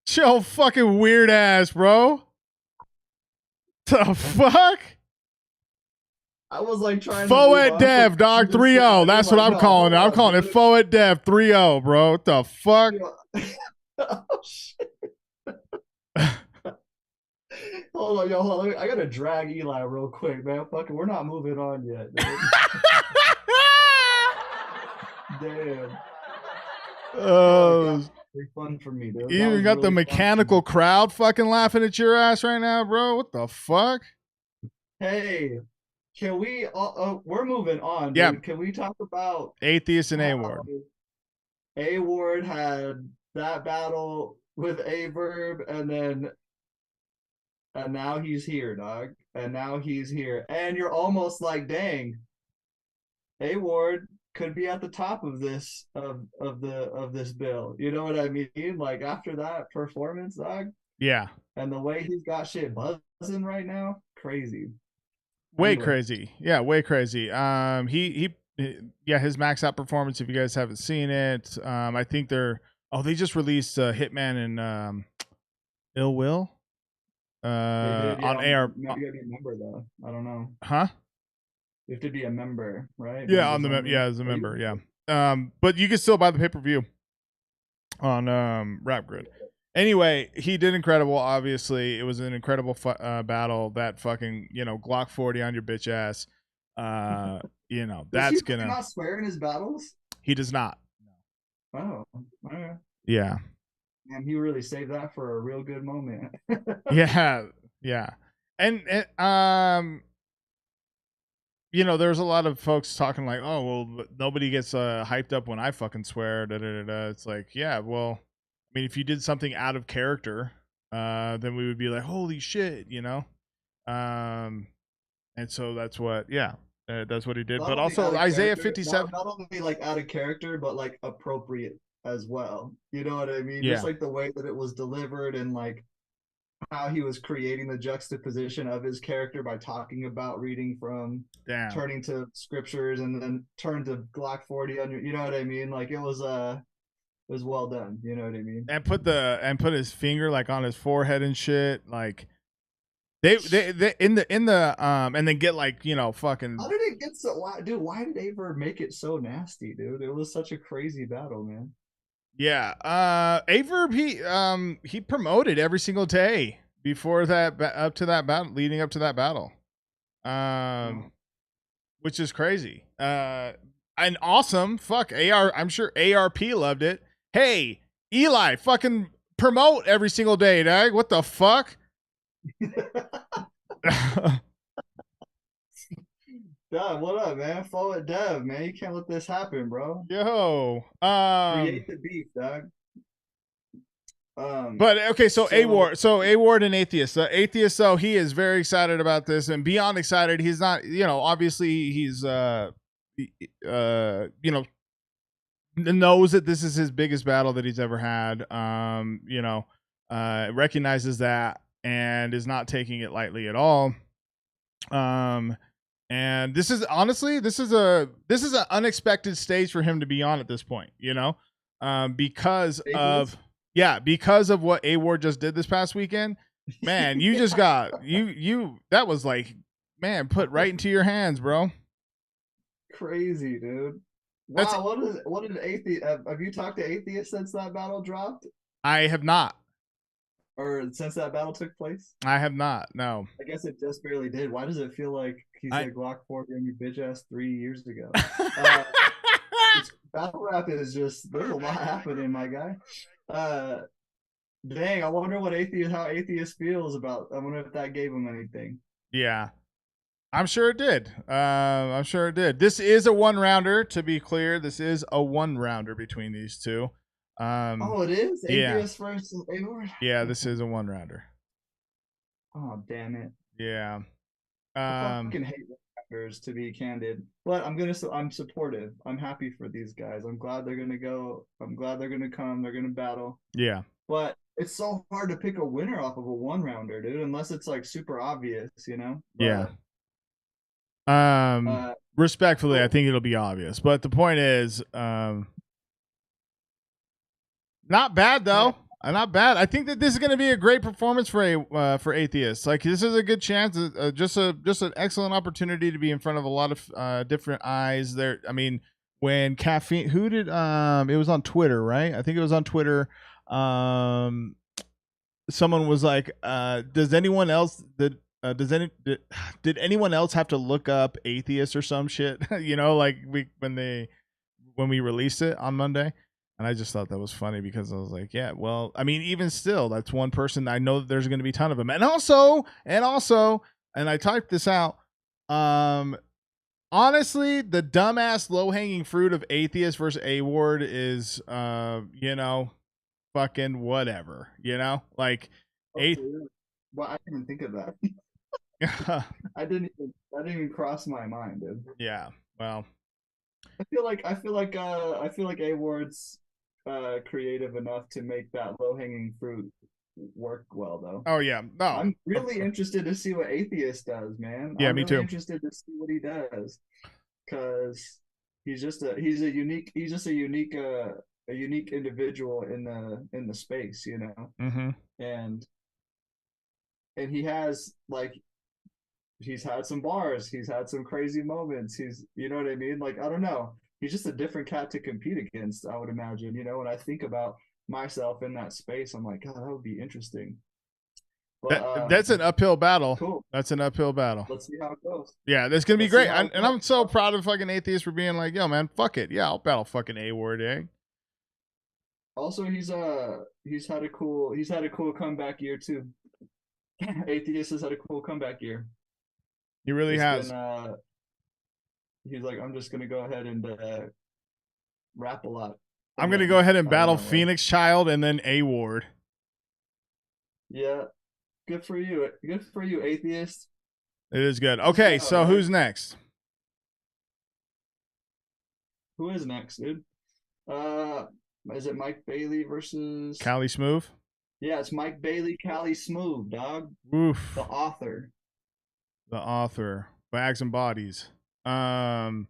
Chill, fucking weird ass, bro. The fuck? I was like trying Forward Dev, dog, 3-0. That's what I'm calling it. I'm calling it Forward Dev 3-0, bro. What the fuck? Oh, shit. Hold on, yo, hold on. I gotta drag Eli real quick, man. Fucking, we're not moving on yet, dude. Damn. Oh, pretty fun for me, dude. you even got really the mechanical crowd fucking laughing at your ass right now, bro. What the fuck? Hey, can we? We're moving on. Yeah. Dude. Can we talk about Atheist and a.ward? A.ward had that battle with A-Verb, and now he's here, dog. And now he's here, and you're almost like, dang, A.ward could be at the top of this of this bill. You know what I mean? Like after that performance, dog. Yeah. And the way he's got shit buzzing right now, crazy. Way Anyway. crazy. Yeah, way crazy. Yeah, his max out performance, if you guys haven't seen it. I think they just released Hitman and Ill Will. On AR. You gotta be a member though. I don't know. Huh? You have to be a member, right? Yeah, on the as a member, yeah. But you can still buy the pay-per-view on Rap Grid. Anyway, he did incredible. Obviously, it was an incredible battle. That fucking Glock 40 on your bitch ass. That's gonna not swear in his battles. He does not. Oh, okay. Yeah. And he really saved that for a real good moment. yeah. And there's a lot of folks talking like, oh, well, nobody gets hyped up when I fucking swear. Da, da, da, da. It's like, yeah, well, I mean, if you did something out of character, then we would be like, holy shit, And so that's what he did. But also Isaiah 57. Not only like out of character, but like appropriate as well. You know what I mean? Yeah. Just like the way that it was delivered and like how he was creating the juxtaposition of his character by talking about reading from turning to scriptures and then turn to Glock 40 on your, you know what I mean? Like it was well done, you know what I mean? And put his finger like on his forehead and shit. Like they in the and then get like, fucking. How did it get so why did A.Verb make it so nasty, dude? It was such a crazy battle, man. Yeah, A.Verb he promoted every single day before that up to that battle, leading up to that battle, which is crazy. And awesome. Fuck I'm sure ARP loved it. Hey, Eli, fucking promote every single day, dog. What the fuck? Dev, what up, man? Follow it, Dev, man. You can't let this happen, bro. Yo, create the beef, dog. But okay, so A.ward and Atheist. Atheist, so he is very excited about this and beyond excited. He's not, obviously he's knows that this is his biggest battle that he's ever had. Recognizes that and is not taking it lightly at all. And this is honestly, this is an unexpected stage for him to be on at this point, because of what A.ward just did this past weekend. Man, you just got that was like, man, put right into your hands, bro. Crazy, dude. Wow, what did Atheist have you talked to Atheist since that battle dropped? I have not. Or since that battle took place? I have not, no. I guess it just barely did. Why does it feel like he said Glock 40 on your bitch ass 3 years ago? Battle rap is just, there's a lot happening, my guy. Dang, I wonder how Atheist feels about, I wonder if that gave him anything. Yeah. I'm sure it did. I'm sure it did. This is a 1-rounder, to be clear. This is a 1-rounder between these two. Oh, it is? Yeah. Atheist versus a.ward? Yeah, this is a 1-rounder. Oh, damn it. Yeah. I fucking hate rounders, to be candid. But I'm supportive. I'm happy for these guys. I'm glad they're gonna go. I'm glad they're gonna come. They're gonna battle. Yeah. But it's so hard to pick a winner off of a 1-rounder, dude, unless it's like super obvious, you know? But, Yeah. Uh, Respectfully, I cool. think it'll be obvious. But the point is, not bad though. Not bad. I think that this is going to be a great performance for Atheists. Like, this is a good chance, just an excellent opportunity to be in front of a lot of different eyes. There, I mean, when Caffeine, who did it was on Twitter, right? I think it was on Twitter. Someone was like, does anyone else did anyone else have to look up Atheist or some shit? You know, like when we released it on Monday. And I just thought that was funny because I was like, yeah, well, I mean, even still, that's one person. I know that there's going to be a ton of them. And also, and I typed this out. Honestly, the dumbass low-hanging fruit of Atheist versus a.ward is, fucking whatever, like Well, I didn't even think of that. I didn't even cross my mind, dude. Yeah, well, I feel like a.ward's creative enough to make that low-hanging fruit work well, though. Oh yeah, no, I'm really interested to see what Atheist does, man. Yeah, I'm me really too. interested to see what he does, because he's a unique individual in the space, you know. Mm-hmm. And he has he's had some bars, he's had some crazy moments, you know what I mean? Like, I don't know. He's just a different cat to compete against, I would imagine. You know, when I think about myself in that space, I'm like, God, that would be interesting. But, that's an uphill battle. Cool. That's an uphill battle. Let's see how it goes. Yeah, that's gonna be Let's great. see how it And I'm goes. so proud of fucking Atheist for being like, yo, man, fuck it. Yeah, I'll battle fucking a.ward, eh? Also, he's had a cool comeback year too. Atheist has had a cool comeback year. He really has. He's like, I'm just gonna go ahead and rap a lot. I'm gonna go ahead and battle Phoenix Child and then a.ward. Yeah, good for you. Good for you, Atheist. It is good. Okay, so who's next? Who is next, dude? Is it Mike Bailey versus Cali Smooth? Yeah, it's Mike Bailey, Cali Smooth, dog. Oof. The author. Bags and Bodies. Actor.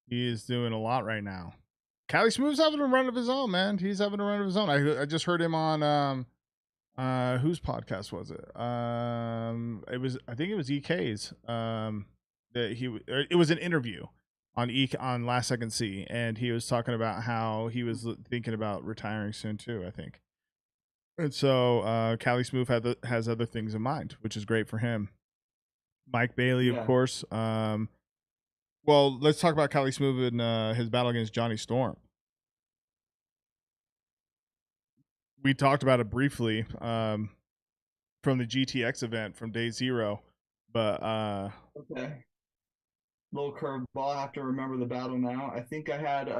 He is doing a lot right now. Cali Smooth's having a run of his own, man. He's having a run of his own. I just heard him on whose podcast was it? I think it was EK's. It was an interview on Last Second C, and he was talking about how he was thinking about retiring soon too, I think. And so Cali Smooth has other things in mind, which is great for him. Mike Bailey, of course. Well, let's talk about Cali Smooth and his battle against Johnny Storm. We talked about it briefly from the GTX event from day 0, but okay. Little curveball. I have to remember the battle now. I think I had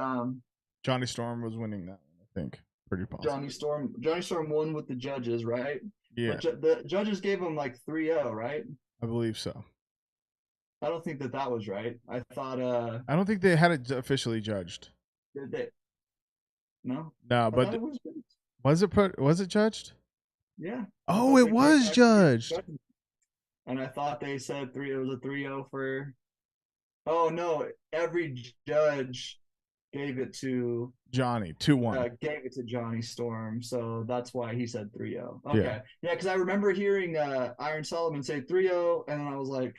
Johnny Storm was winning that one, I think. Pretty possible. Johnny Storm won with the judges, right? Yeah. But the judges gave him like 3-0, right? I believe so. I don't think that was right. I thought I don't think they had it officially judged. Did they? No. No, but was it judged? Yeah. Oh, it was judged. And I thought they said it was a 3-0 for. Oh no! Every judge gave it to Johnny 2-1. Gave it to Johnny Storm, so that's why he said 3-0. Yeah. Okay, yeah, because I remember hearing Iron Solomon say 3-0, and I was like,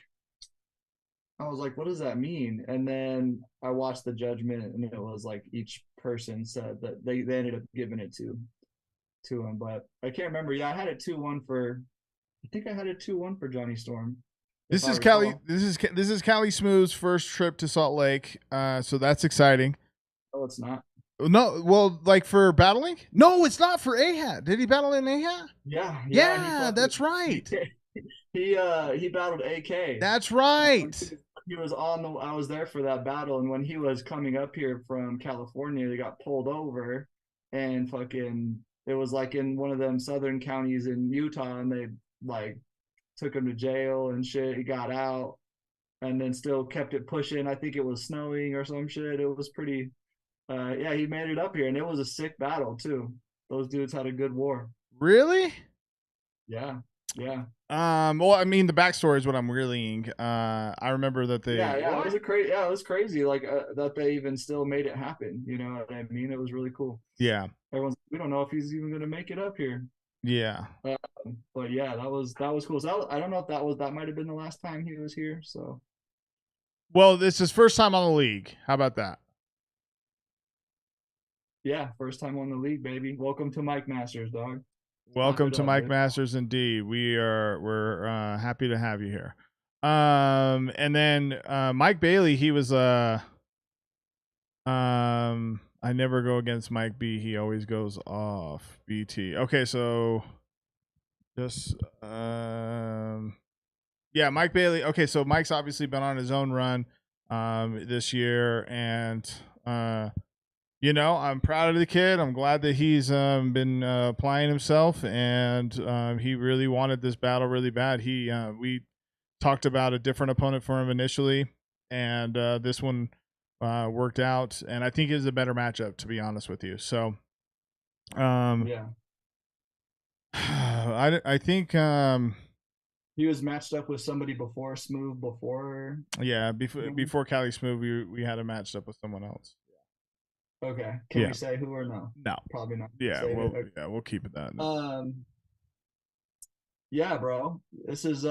what does that mean? And then I watched the judgment, and it was like each person said that they ended up giving it to him, but I can't remember. Yeah, I had it 2-1 for. I think I had it 2-1 for Johnny Storm. This is Cali Smooth's first trip to Salt Lake, so that's exciting. Oh, it's not. No, well, like for battling? No, it's not for AHAT. Did he battle in AHAT? Yeah. Yeah, that's right. He battled AK. That's right. He was on the. I was there for that battle, and when he was coming up here from California, they got pulled over, and fucking. It was like in one of them southern counties in Utah, and they like took him to jail and shit. He got out, and then still kept it pushing. I think it was snowing or some shit. It was pretty. Yeah, he made it up here, and it was a sick battle too. Those dudes had a good war. Really? Yeah, yeah. Well, I mean, the backstory is what I'm reeling. I remember that they. Yeah. It was crazy. Like that they even still made it happen. You know what I mean? It was really cool. Yeah. We don't know if he's even gonna make it up here. Yeah. But yeah, that was cool. So I don't know if that might have been the last time he was here. So. Well, this is his first time on the league. How about that? Yeah, first time on the league, baby. Welcome to Mike Masters, dog. Welcome to Mike Masters, indeed. We're happy to have you here. And then Mike Bailey, he was I never go against Mike B. He always goes off. BT. Okay, so just yeah, Mike Bailey. Okay, so Mike's obviously been on his own run this year, and you know, I'm proud of the kid. I'm glad that he's been applying himself, and he really wanted this battle really bad. We talked about a different opponent for him initially, and this one worked out, and I think it is a better matchup, to be honest with you. So, yeah, I think he was matched up with somebody before Smooth before. Yeah, before Cali Smooth, we had a matched up with someone else. Okay. Can we say who or no? No, probably not. Yeah, we'll keep it that. Yeah, bro. This is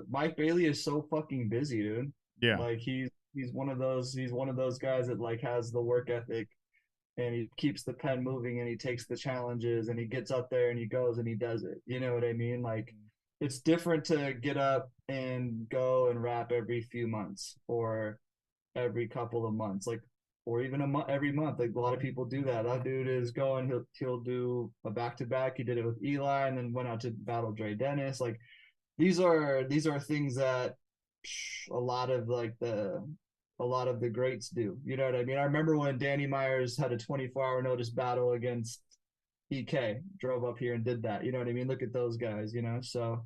Mike Bailey is so fucking busy, dude. Yeah. Like he's one of those guys that like has the work ethic, and he keeps the pen moving, and he takes the challenges, and he gets up there and he goes and he does it. You know what I mean? Like it's different to get up and go and rap every few months or every couple of months. Like or even every month. Like a lot of people do that. That dude is going. He'll do a back-to-back. He did it with Eli, and then went out to battle Dre Dennis. Like these are things that a lot of the greats do. You know what I mean? I remember when Danny Myers had a 24-hour notice battle against EK, drove up here and did that. You know what I mean? Look at those guys. You know, so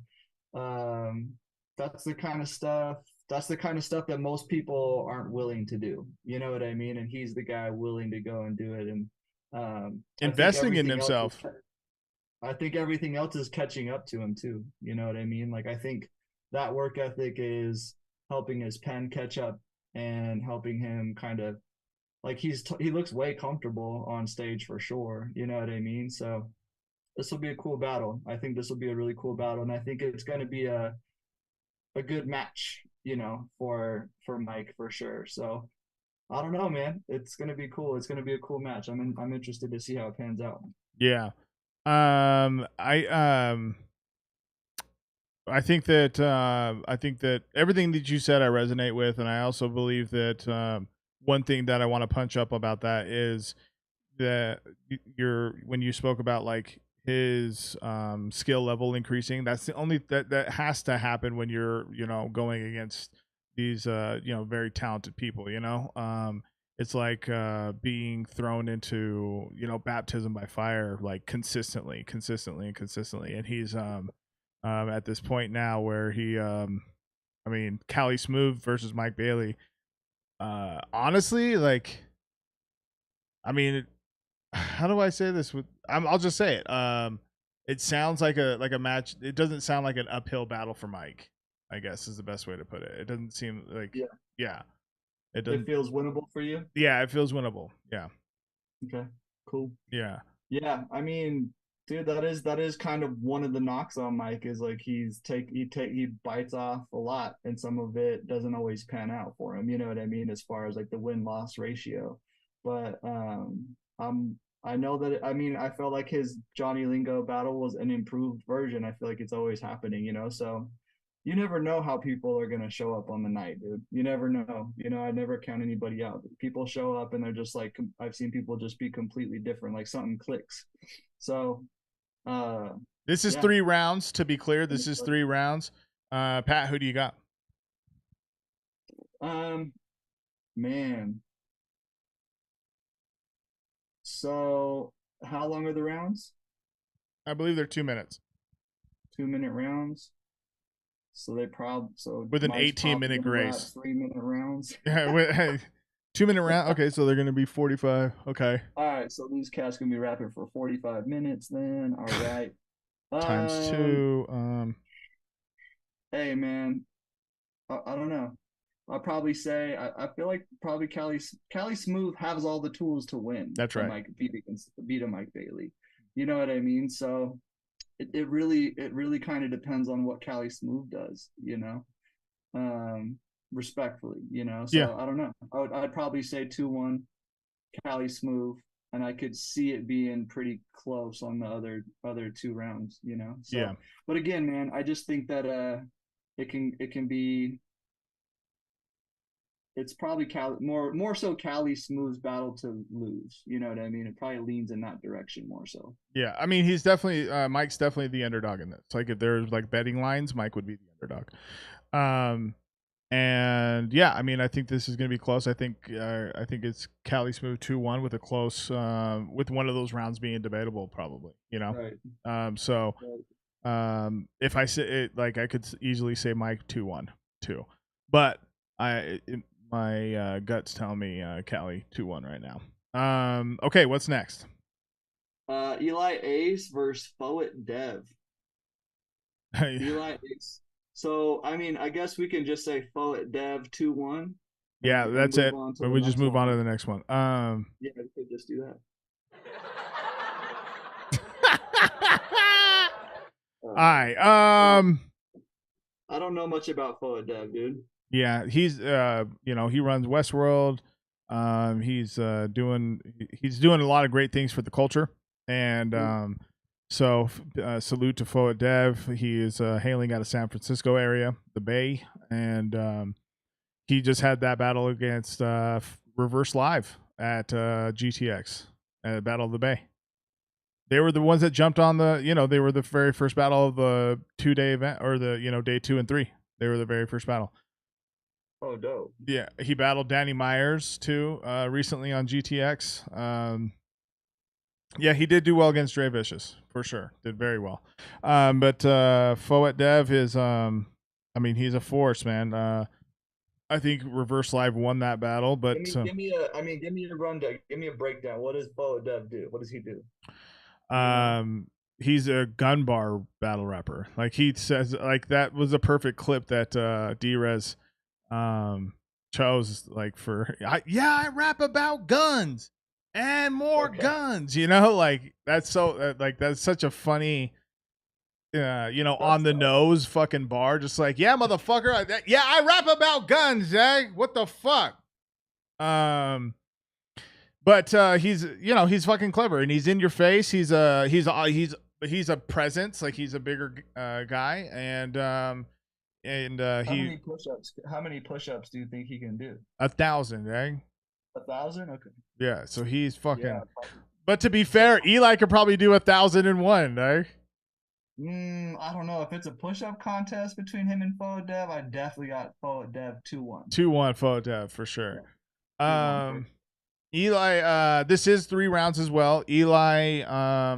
that's the kind of stuff. That's the kind of stuff that most people aren't willing to do. You know what I mean? And he's the guy willing to go and do it. And investing in himself. I think everything else is catching up to him too. You know what I mean? Like I think that work ethic is helping his pen catch up and helping him kind of like he looks way comfortable on stage for sure. You know what I mean? So this will be a cool battle. I think this will be a really cool battle, and I think it's going to be a good match, you know, for Mike for sure. So I don't know, man. It's gonna be cool. It's gonna be a cool match. I'm interested to see how it pans out. Yeah. I think that everything that you said I resonate with, and I also believe that one thing that I want to punch up about that is that when you spoke about like his skill level increasing, that's the only that has to happen when you're going against these very talented people. It's like being thrown into baptism by fire, like consistently, and he's at this point now where he Cali Smooth versus Mike Bailey, honestly, like how do I say this? I'll just say it. It sounds like a match. It doesn't sound like an uphill battle for Mike, I guess is the best way to put it. It doesn't seem like It feels winnable for you. Yeah, it feels winnable. Yeah. Okay. Cool. Yeah. Yeah. I mean, dude, that is kind of one of the knocks on Mike is like he bites off a lot, and some of it doesn't always pan out for him. You know what I mean? As far as like the win-loss ratio, but I know that I felt like his Johnny Lingo battle was an improved version. I feel like it's always happening, so you never know how people are going to show up on the night, dude. You never know. I never count anybody out. People show up and they're just like, I've seen people just be completely different, like something clicks. So this is 3 rounds, to be clear. This is 3 rounds. Pat, who do you got? Man. So, how long are the rounds? I believe they're 2 minutes 2-minute rounds. So with an Mike's 18-minute probably gonna grace. rap 3-minute rounds. Yeah, 2-minute round. Okay, so they're gonna be 45. Okay, All right, so these cats gonna be rapping for 45 minutes then. All right. times 2. Hey man, I don't know. I'll probably say I feel like probably Cali Smooth has all the tools to win. That's right. Mike beat a Mike Bailey. You know what I mean? So it really kind of depends on what Cali Smooth does, you know. Respectfully, you know. So Yeah. I don't know. I'd probably say 2-1 Cali Smooth, and I could see it being pretty close on the other 2 rounds, you know. So Yeah. but again, man, I just think that it can be, it's probably more so Cali Smooth's battle to lose. You know what I mean? It probably leans in that direction more so. Yeah, I mean, he's definitely Mike's definitely the underdog in this. Like, if there's like betting lines, Mike would be the underdog. And yeah, I mean, I think this is going to be close. I think it's Cali Smooth 2-1 with a close, with one of those rounds being debatable, probably. You know, Right. So Right. if I say it, like, I could easily say Mike 2-1 too, but my guts tell me Cali 2-1 right now. Okay, what's next? Eli Ace versus Poet Dev. Eli Ace. So I mean, I guess we can just say Poet Dev 2-1. Yeah, that's it. But we just move on to the next one. Yeah, we could just do that. All right. I don't know much about Poet Dev, dude. Yeah, he's you know, he runs Westworld. He's doing a lot of great things for the culture, and so salute to Poet Dev. He is hailing out of San Francisco area, the Bay, and he just had that battle against Reverse Live at GTX at Battle of the Bay. They were the ones that jumped on the, you know, they were the very first battle of the 2-day event, or the, you know, day 2 and 3. They were the very first battle. Oh, dope. Yeah, he battled Danny Myers too recently on GTX. Yeah, he did do well against Dre Vicious for sure. Did very well. But Foet Dev is, I mean, he's a force, man. I think Reverse Live won that battle, but give me a rundown. Give me a breakdown. What does Foet Dev do? What does he do? He's a gun bar battle rapper. Like, he says, like, that was a perfect clip that D-Rez chose, like, for I rap about guns and more guns, you know, like, that's so like, that's such a funny you know, on the nose fucking bar, just like, yeah, motherfucker, I rap about guns, what the fuck. But he's, you know, he's fucking clever, and he's in your face. He's a presence, like, he's a bigger guy, and how many push-ups do you think he can do? 1,000, 1,000? Okay. Yeah, so he's fucking. Yeah, but to be fair, Eli could probably do 1,001, I don't know. If it's a push-up contest between him and Foet Dev, I definitely got Foet Dev 2-1. 2-1 Foet Dev for sure. Yeah. Eli, this is 3 rounds as well. Eli,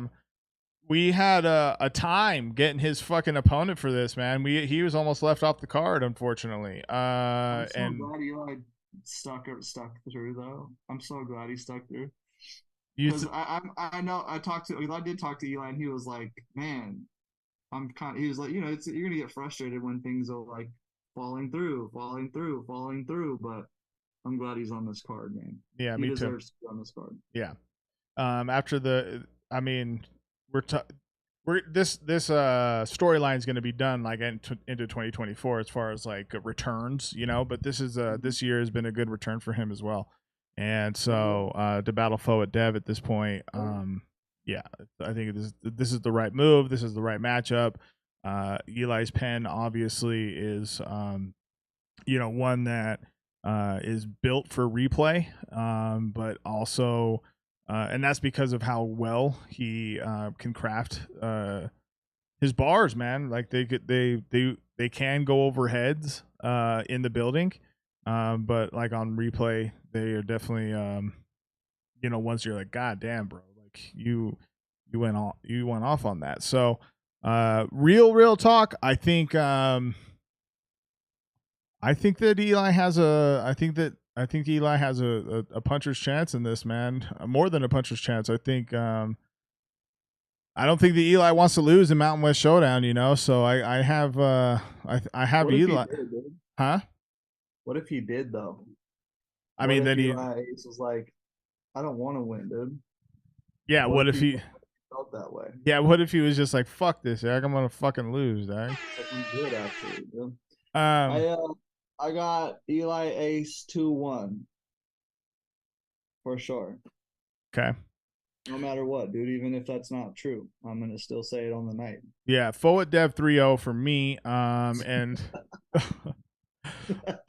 we had a time getting his fucking opponent for this, man. He was almost left off the card, unfortunately. I'm so glad Eli stuck through, though. I'm so glad he stuck through. Because I know I did talk to Eli, and he was like, man, he was like, you know, you're gonna get frustrated when things are like falling through, but I'm glad he's on this card, man. Yeah, he me deserves too. to be on this card. Yeah. After I mean, this storyline is going to be done like into 2024 as far as like returns, you know. But this year has been a good return for him as well, and so to battle Foet Dev at this point, yeah, I think this is the right move. This is the right matchup. Eli's pen obviously is, you know, one that is built for replay, but also, and that's because of how well he can craft his bars, man. Like, they they can go over heads in the building, but like on replay, they are definitely you know, once you're like, God damn, bro, like you went off on that. So real talk, I think that Eli has a puncher's chance in this, man. More than a puncher's chance. I think I don't think that Eli wants to lose in Mountain West Showdown, you know. So I have I have What if he Eli. did, dude? Huh? What if he did though? I mean, then Eli Ace was like, I don't want to win, dude. Yeah, what if he felt that way? Yeah, what if he was just like, fuck this, Eric, I'm gonna fucking lose, Eric. I'm good actually, dude. Um I got Eli Ace 2-1 for sure. Okay. No matter what, dude. Even if that's not true, I'm gonna still say it on the night. Yeah, forward Dev 3-0 for me. And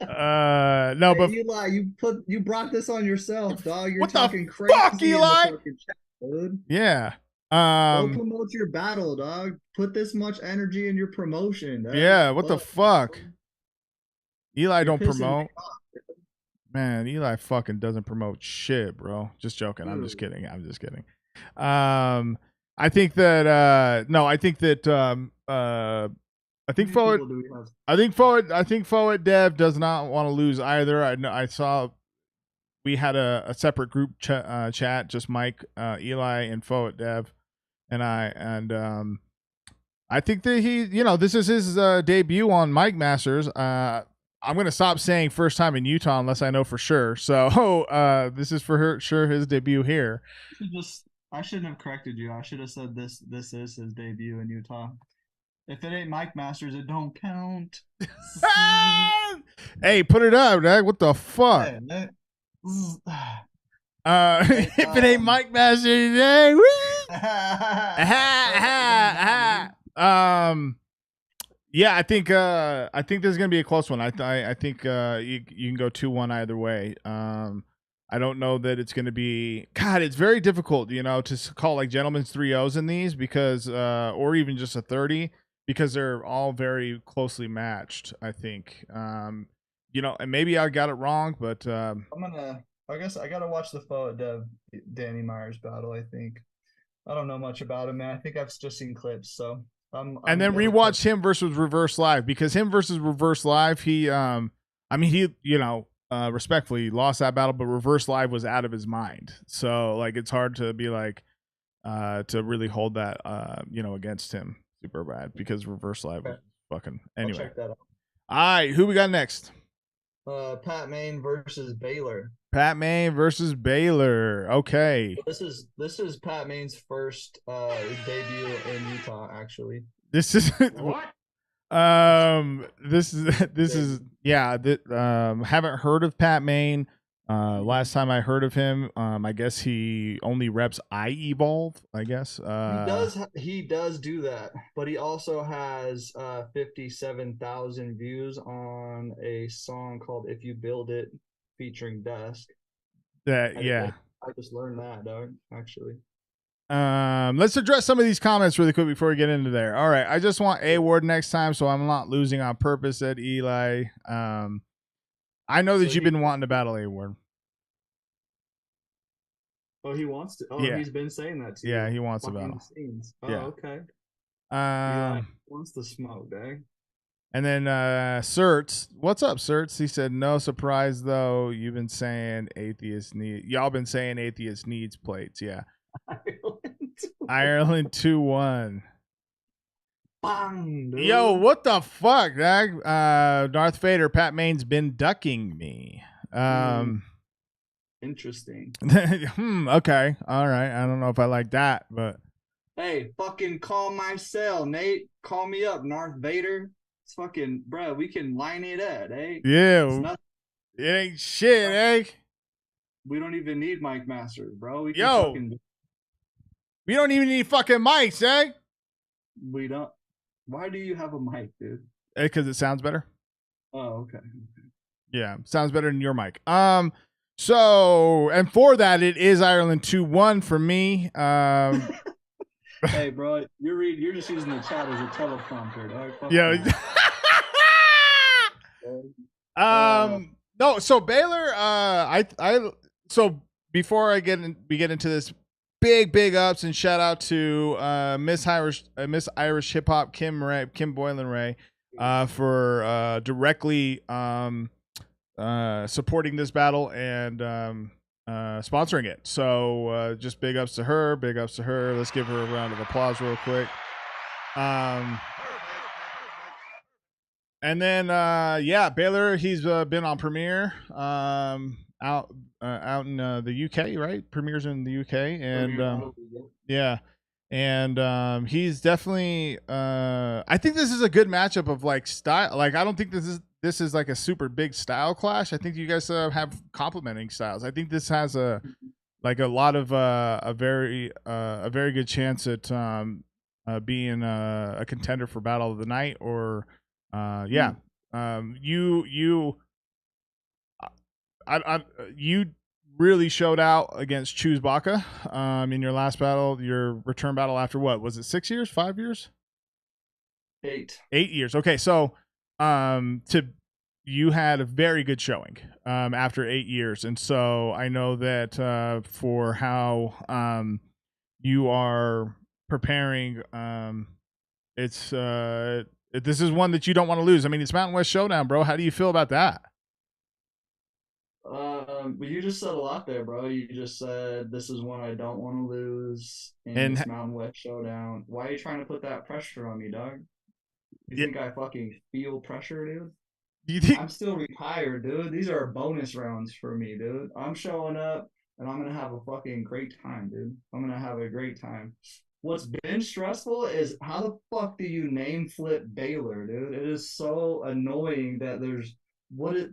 no, hey, but Eli, you brought this on yourself, dog. You're what talking the crazy fuck, Eli? in the fucking chat, dude. Yeah. Go promote your battle, dog. Put this much energy in your promotion, dog. Yeah, what the fuck? Eli You're don't pissing me promote. off, dude. Man, Eli fucking doesn't promote shit, bro. Just joking. I'm just Dude. kidding. I think that I think How many forward people do we have? I think forward Dev does not want to lose either. I saw we had a separate group chat, just Mike, Eli, and forward Dev, and I think that he, you know, this is his debut on Mike Masters. I'm gonna stop saying first time in Utah unless I know for sure. So this is for sure his debut here. I shouldn't have corrected you. I should have said this is his debut in Utah. If it ain't Mike Masters, it don't count. Hey, put it up, Dad. What the fuck? Hey, If it ain't Mike Masters, hey, woo! Yeah, I think this is gonna be a close one. I think you can go 2-1 either way. I don't know that it's gonna be. God, it's very difficult, you know, to call like gentlemen's 3-0s in these because, or even just a 30 because they're all very closely matched. I think, you know, and maybe I got it wrong, but I guess I gotta watch the Foe Dev Danny Myers battle. I think I don't know much about him, man. I think I've just seen clips, so. And then rewatch him versus Reverse Live because him versus Reverse Live, he, I mean, he, you know, respectfully lost that battle, but Reverse Live was out of his mind. So like, it's hard to be like, to really hold that, you know, against him super bad because Reverse Live was fucking anyway. I'll check that out. All right, who we got next? Pat Maine versus Baylor. Pat Maine versus Baylor. Okay. This is Pat Maine's first debut in Utah, actually. This is What? this is yeah. Haven't heard of Pat Maine. Last time I heard of him, I guess he only reps I-Evolve. I guess He does do that, but he also has 57,000 views on a song called "If You Build It" featuring Dusk. that I just learned that, dog. Actually. Let's address some of these comments really quick before we get into there. All right, I just want a.ward next time, so I'm not losing on purpose. Said Eli. I know that you've been wanting to battle a.ward. Oh, he wants to. Oh, Yeah. He's been saying that to you. Yeah, he wants to behind battle. the scenes. Oh, Yeah. okay. Eli Um, wants the smoke, dang. and then Certs, what's up, Certs? He said, no surprise though. You've been saying y'all been saying atheist needs plates. Yeah, Ireland 2-1. Bang, dude. Yo, what the fuck, dog? Darth Vader, Pat Maine's been ducking me. Interesting. Okay, all right. I don't know if I like that, but Hey, fucking call my cell, Nate. Call me up, Darth Vader. It's fucking, bro. We can line it up, eh? yeah, It's nothing. it ain't shit, eh? We don't even need Mike Masters, bro. We can Yo. fucking. We don't even need fucking mics, eh? We don't. Why do you have a mic, dude? Because it sounds better. Oh, okay. Yeah, sounds better than your mic. So, and for that, it is Ireland 2-1 for me. Hey, bro, you're just using the chat as a teleprompter, dog. Fuck Yeah. that. No, so Baylor, so before we get into this, big ups and shout out to Miss Irish Hip Hop Kim Boylan Ray, for directly supporting this battle and sponsoring it. So just big ups to her. Let's give her a round of applause real quick. And then Baylor, he's been on Premiere out in the UK, right? Premieres in the UK, and he's definitely I think this is a good matchup of like style. Like I don't think this is like a super big style clash. I think you guys have complementing styles. I think this has a lot of a very good chance at being a contender for Battle of the Night or you really showed out against Chewbacca in your last battle, your return battle after what was it, 6 years, 5 years, 8 years. Okay, so you had a very good showing after 8 years, and so I know that for how you are preparing, it's this is one that you don't want to lose. I mean, it's Mountain West Showdown, bro. How do you feel about that? But you just said a lot there, bro. You just said this is one I don't want to lose, and it's Mountain West Showdown. Why are you trying to put that pressure on me, dog? You think I fucking feel pressure, dude? You think I'm still retired, dude? These are bonus rounds for me, dude. I'm showing up, and I'm gonna have a fucking great time, dude. I'm gonna have a great time. What's been stressful is how the fuck do you name flip Baylor, dude? It is so annoying that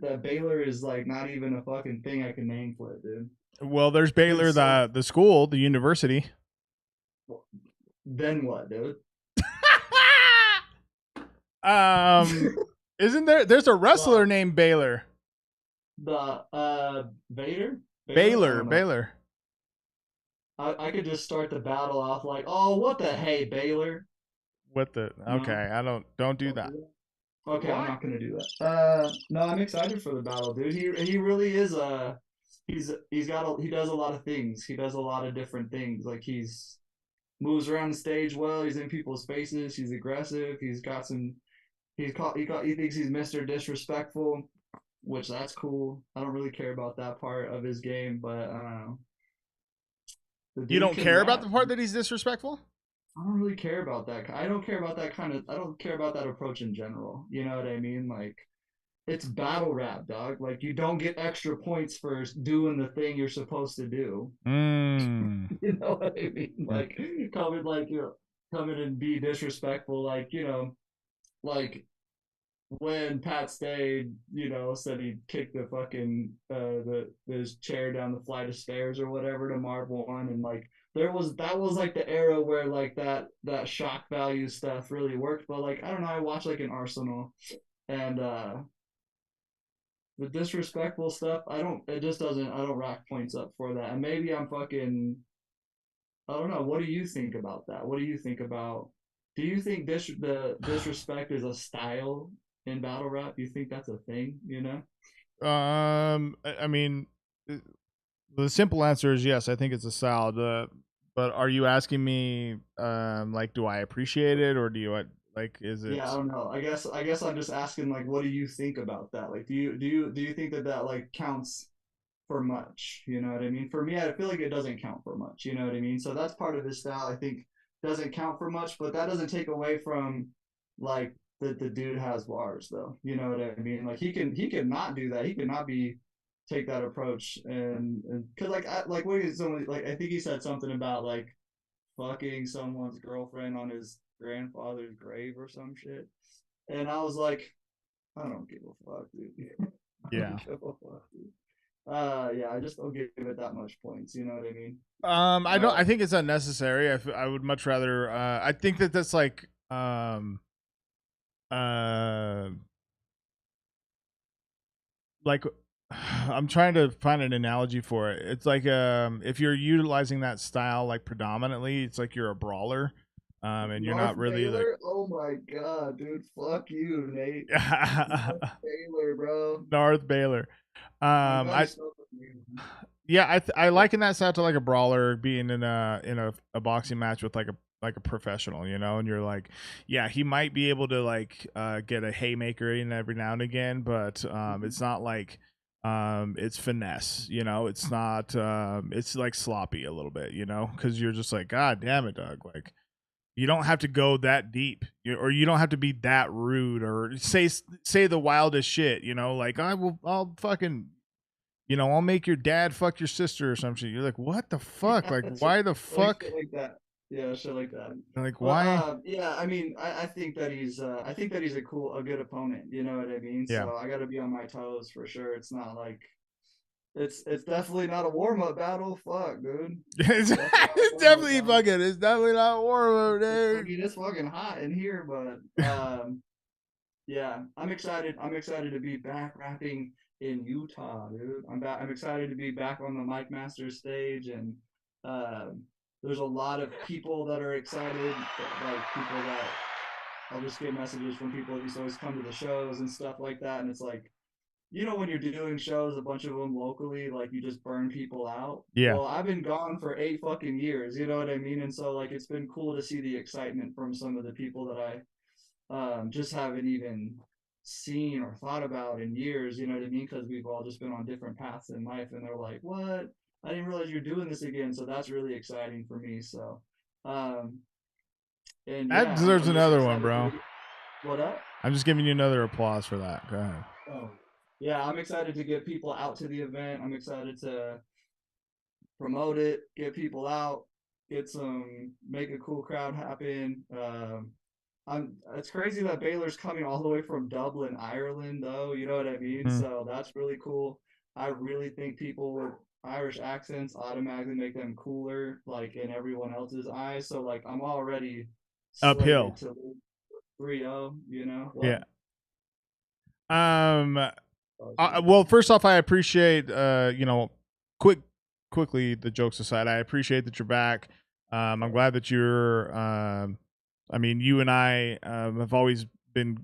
that Baylor is like not even a fucking thing I can name flip, dude. Well, there's Baylor, the school, the university. Then what, dude? Isn't there's a wrestler named Baylor? The Vader? Baylor. I could just start the battle off like, oh, what the hey, Baylor. What the? Okay, no. don't do that. Okay, what? I'm not gonna do that. No, I'm excited for the battle, dude. He really is he does a lot of things. He does a lot of different things. Like he's moves around the stage well. He's in people's faces. He's aggressive. He thinks he's Mr. Disrespectful, which that's cool. I don't really care about that part of his game, but I don't know. You don't care about the part that he's disrespectful? I don't really care about that. I don't care about that I don't care about that approach in general. You know what I mean? Like, it's battle rap, dog. Like, you don't get extra points for doing the thing you're supposed to do. You know what I mean? Like, come in and be disrespectful. Like, like when Pat Stayed, said he kicked the fucking his chair down the flight of stairs or whatever to Marv won, and like that was like the era where like that shock value stuff really worked. But like I don't know, I watched like an Arsenal, and the disrespectful stuff, I don't rack points up for that. And maybe I'm fucking, I don't know. What do you think about that? What do you think about? Do you think the disrespect is a style in battle rap? Do you think that's a thing? I mean, the simple answer is yes. I think it's a style. But are you asking me, like, do I appreciate it, or do you like? Is it? Yeah, I don't know. I guess I'm just asking, like, what do you think about that? Like, do you think that like counts for much? You know what I mean? For me, I feel like it doesn't count for much. You know what I mean? So that's part of his style. I think doesn't count for much, but that doesn't take away from like the dude has bars though. You know what I mean? Like he can not do that. He could not take that approach and because I think he said something about like fucking someone's girlfriend on his grandfather's grave or some shit, and I was like, I don't give a fuck, dude. Yeah. Yeah, I just don't give it that much points. You know what I mean? I don't. I think it's unnecessary. I would much rather. I think that's like. Like, I'm trying to find an analogy for it. It's like if you're utilizing that style like predominantly, it's like you're a brawler. And you're not really Baylor? Like, oh my god, dude, fuck you, Nate. Baylor, bro. North Baylor. I'm glad I you spoke with me. yeah, I liken that sound to like a brawler being in a boxing match with like a professional, you know, and you're like, yeah, he might be able to like get a haymaker in every now and again, but it's not like it's finesse, you know, it's not it's like sloppy a little bit, you know, because you're just like, God damn it, Doug, like you don't have to go that deep, or you don't have to be that rude, or say the wildest shit, you know, like I'll fucking, you know, I'll make your dad fuck your sister or some shit. You're like, what the fuck? Like, why the Like fuck? shit like that. Yeah, shit like that. Like, Well, why? yeah, I mean, I think that he's a good opponent. You know what I mean? Yeah. So I got to be on my toes for sure. It's not like it's definitely not a warm up battle. Fuck, dude. It's, Definitely not a it's warm-up definitely battle. fucking. It's definitely not warm over I there. mean, it's fucking hot in here, but yeah, I'm excited. I'm excited to be back rapping in Utah, dude. I'm back. I'm excited to be back on the Mike Masters stage, and there's a lot of people that are excited. Like people that I'll just get messages from people that used to always come to the shows and stuff like that, and it's like, you know, when you're doing shows, a bunch of them locally, like you just burn people out. Yeah. Well, I've been gone for 8 fucking years, you know what I mean? And so like it's been cool to see the excitement from some of the people that I just haven't even seen or thought about in years, you know what I mean? Because we've all just been on different paths in life, and they're like, "What? I didn't realize you're doing this again." So that's really exciting for me. So, and That yeah, deserves I'm just another one, excited bro. what up? I'm just giving you another applause for that. Go ahead. Oh, yeah, I'm excited to get people out to the event. I'm excited to promote it, get people out, make a cool crowd happen. It's crazy that Baylor's coming all the way from Dublin, Ireland, though. You know what I mean? Mm. So that's really cool. I really think people with Irish accents automatically make them cooler, like in everyone else's eyes. So like I'm already Uphill. slated to 3-0, you know? Yeah. What? Well, first off, I appreciate you know, quickly the jokes aside, I appreciate that you're back. I'm glad that you're I mean, you and I have always been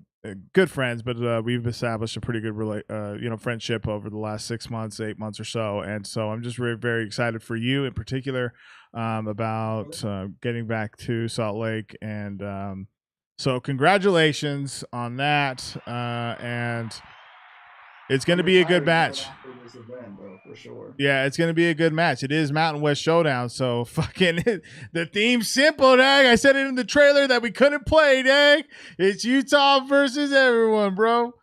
good friends, but we've established a pretty good you know, friendship over the last 6 months, 8 months or so, and so I'm just very, very excited for you in particular about getting back to Salt Lake, and so congratulations on that, and it's going to be a good match. This event, bro, for sure. Yeah, it's going to be a good match. It is Mountain West Showdown, so fucking the theme's simple, dang. I said it in the trailer that we couldn't play, dang. It's Utah versus everyone, bro.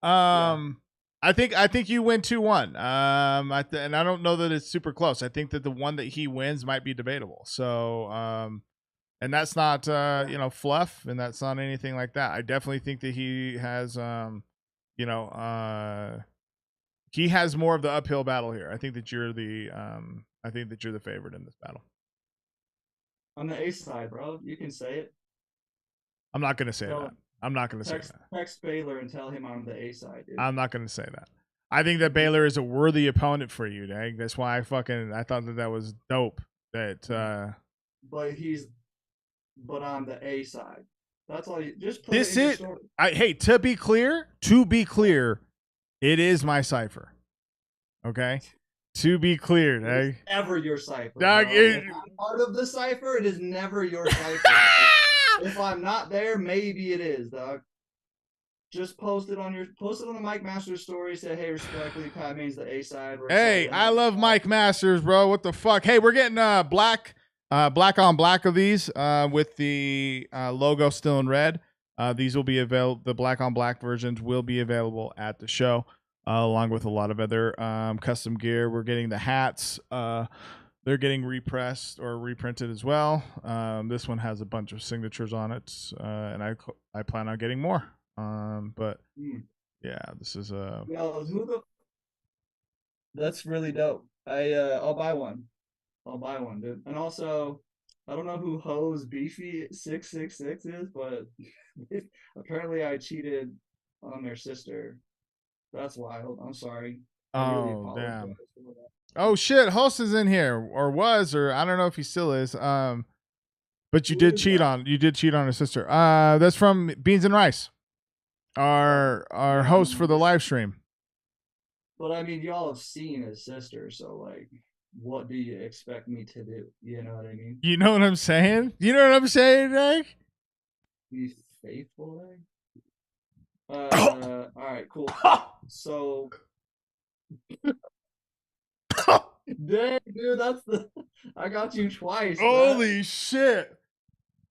I think you win 2-1. And I don't know that it's super close. I think that the one that he wins might be debatable. So, and that's not you know, fluff, and that's not anything like that. I definitely think that he has you know, he has more of the uphill battle here. I think that you're the favorite in this battle. On the A side, bro. You can say it. I'm not gonna say that. I'm not gonna say that. Text Baylor and tell him I'm the A side, dude. I'm not gonna say that. I think that Baylor is a worthy opponent for you, dang. That's why I thought that was dope. That but on the A side. That's all you just put this it in it. your story. Hey, to be clear, it is my cipher. Okay? To be clear, It's dang. never your cipher. Dog, If I'm part of the cipher, it is never your cipher. If I'm not there, maybe it is, dog. Just post it on the Mike Masters story. Say, hey, respectfully, Pat means the A side. Hey, I love Mike Masters, bro. What the fuck? Hey, we're getting black on black of these with the logo still in red. These will be available. The black on black versions will be available at the show, along with a lot of other custom gear. We're getting the hats. They're getting repressed or reprinted as well. This one has a bunch of signatures on it, and I plan on getting more. But yeah, this is That's really dope. I'll buy one. Dude. And also, I don't know who Hose Beefy 666 is, but apparently I cheated on their sister. That's wild. I'm sorry. I really apologize damn. for that. Oh shit, Host is in here, or was, or I don't know if he still is. But you did cheat on his sister. That's from Beans and Rice, our host for the live stream. But I mean, y'all have seen his sister, so like, what do you expect me to do? You know what I mean? You know what I'm saying? You know what I'm saying, Nick? Be faithful, All right, cool. So, dang, dude, I got you twice. Holy shit.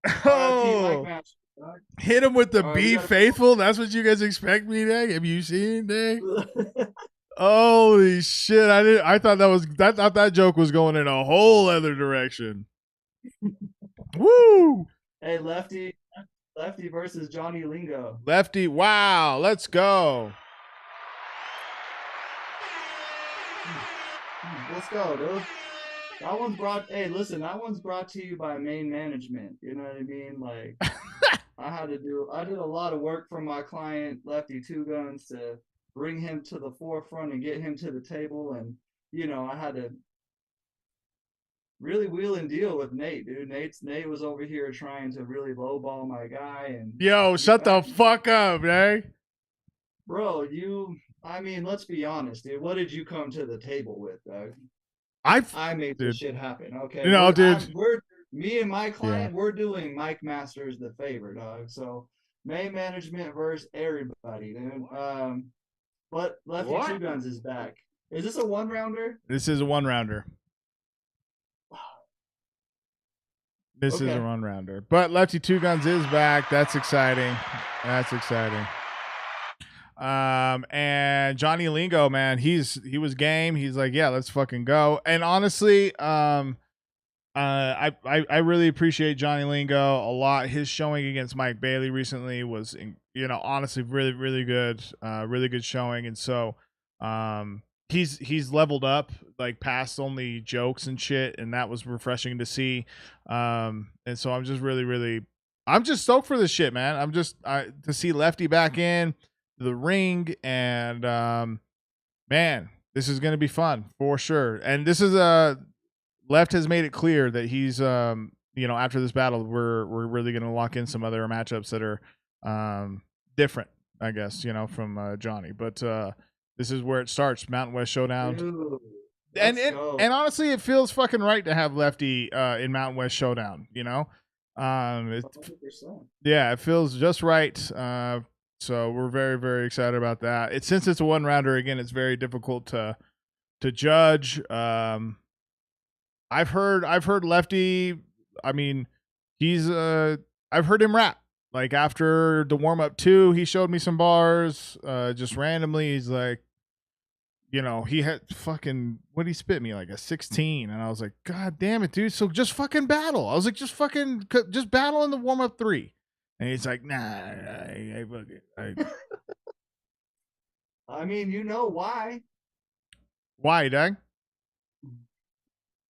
R.I.P. Mike Oh, Match. Dog. hit him with the All right, we be gotta- faithful. That's what you guys expect me, Nick? Have you seen, Nick? Holy shit! I thought that joke was going in a whole other direction. Woo! Hey, Lefty versus Johnny Lingo. Lefty, wow! Let's go. Let's go, dude. That one's brought. Hey, listen, that one's brought to you by Maine management. You know what I mean? Like, I did a lot of work for my client Lefty Two Guns to bring him to the forefront and get him to the table, and you know, I had to really wheel and deal with Nate, dude. Nate was over here trying to really lowball my guy, and Yo, shut the fuck up, Nick. bro, I mean, let's be honest, dude. What did you come to the table with, Doug? I made this shit happen. Okay, you know, dude. Me and my client, we're doing Mike Masters the favor, dog. So May management versus everybody, dude. But Lefty Two Guns is back. Is this a 1-rounder? This is a 1-rounder. This is a 1-rounder. But Lefty Two Guns is back. That's exciting. That's exciting. And Johnny Lingo, man, he was game. He's like, yeah, let's fucking go. And honestly, I really appreciate Johnny Lingo a lot. His showing against Mike Bailey recently was, you know, honestly really, really good showing. And so, he's leveled up, like past only jokes and shit, and that was refreshing to see. And so I'm just stoked for this shit, man. To see Lefty back in the ring, and man, this is gonna be fun for sure. And this is Left has made it clear that he's you know, after this battle we're really gonna lock in some other matchups that are different, I guess, you know, from Johnny. But this is where it starts, Mountain West Showdown. Dude, and honestly, it feels fucking right to have Lefty in Mountain West Showdown, you know. Yeah, it feels just right. So we're very, very excited about that. Since it's a 1-rounder, again, it's very difficult to judge. I've heard Lefty. I mean, I've heard him rap. Like after the warm up 2, he showed me some bars. Just randomly, he's like, you know, he had fucking, what did he spit me, like a 16, and I was like, God damn it, dude. So just fucking battle. I was like, just battle in the warm up 3. And he's like, nah, I I mean, you know why? Why, Doug?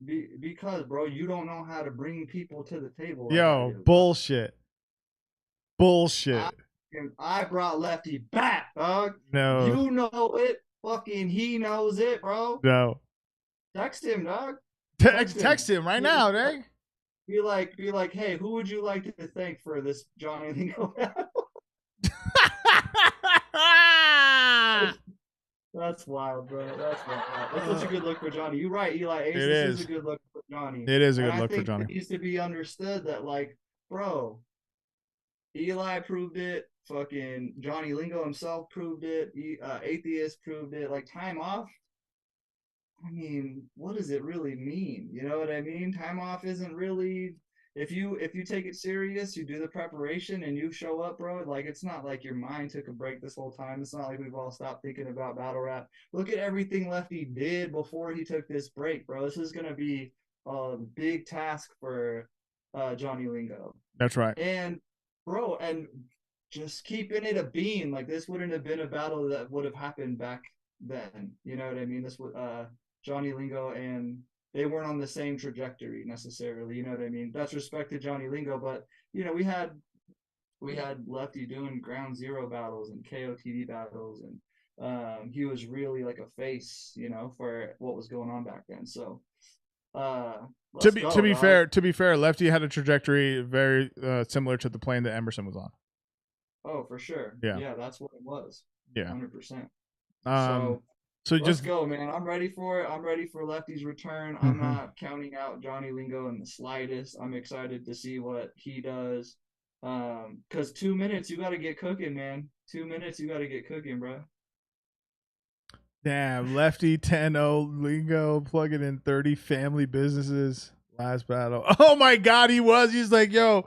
Because, bro, you don't know how to bring people to the table. Yo, bullshit. I brought Lefty back, dog. No. You know it. Fucking he knows it, bro. No. Text him, dog. Text him right now, Doug. Be like, hey, who would you like to thank for this Johnny Lingo battle? That's wild, bro. That's wild. That's such a good look for Johnny. You're right, Eli. Ace, this is a good look for Johnny. It is a good look for Johnny. It needs to be understood that, like, bro, Eli proved it. Fucking Johnny Lingo himself proved it. Atheist proved it. Like, time off. I mean, what does it really mean? You know what I mean? Time off isn't really. If you take it serious, you do the preparation and you show up, bro. Like, it's not like your mind took a break this whole time. It's not like we've all stopped thinking about battle rap. Look at everything Lefty did before he took this break, bro. This is gonna be a big task for Johnny Lingo. That's right. And bro, and just keeping it a bean, like this wouldn't have been a battle that would have happened back then. You know what I mean? This would Johnny Lingo, and they weren't on the same trajectory necessarily. You know what I mean? That's respect to Johnny Lingo, but you know, we had Lefty doing Ground Zero battles and KOTD battles, and he was really like a face, you know, for what was going on back then. So to be fair, Lefty had a trajectory very similar to the plane that Emerson was on. Oh, for sure. Yeah, that's what it was. Yeah, 100%. So So Let's just go, man. I'm ready for it. I'm ready for Lefty's return. I'm not counting out Johnny Lingo in the slightest. I'm excited to see what he does. Cause 2 minutes, you gotta get cooking, man. 2 minutes, you gotta get cooking, bro. damn lefty 10-0 lingo plugging in 30 family businesses last battle. Oh my god, he's like, yo,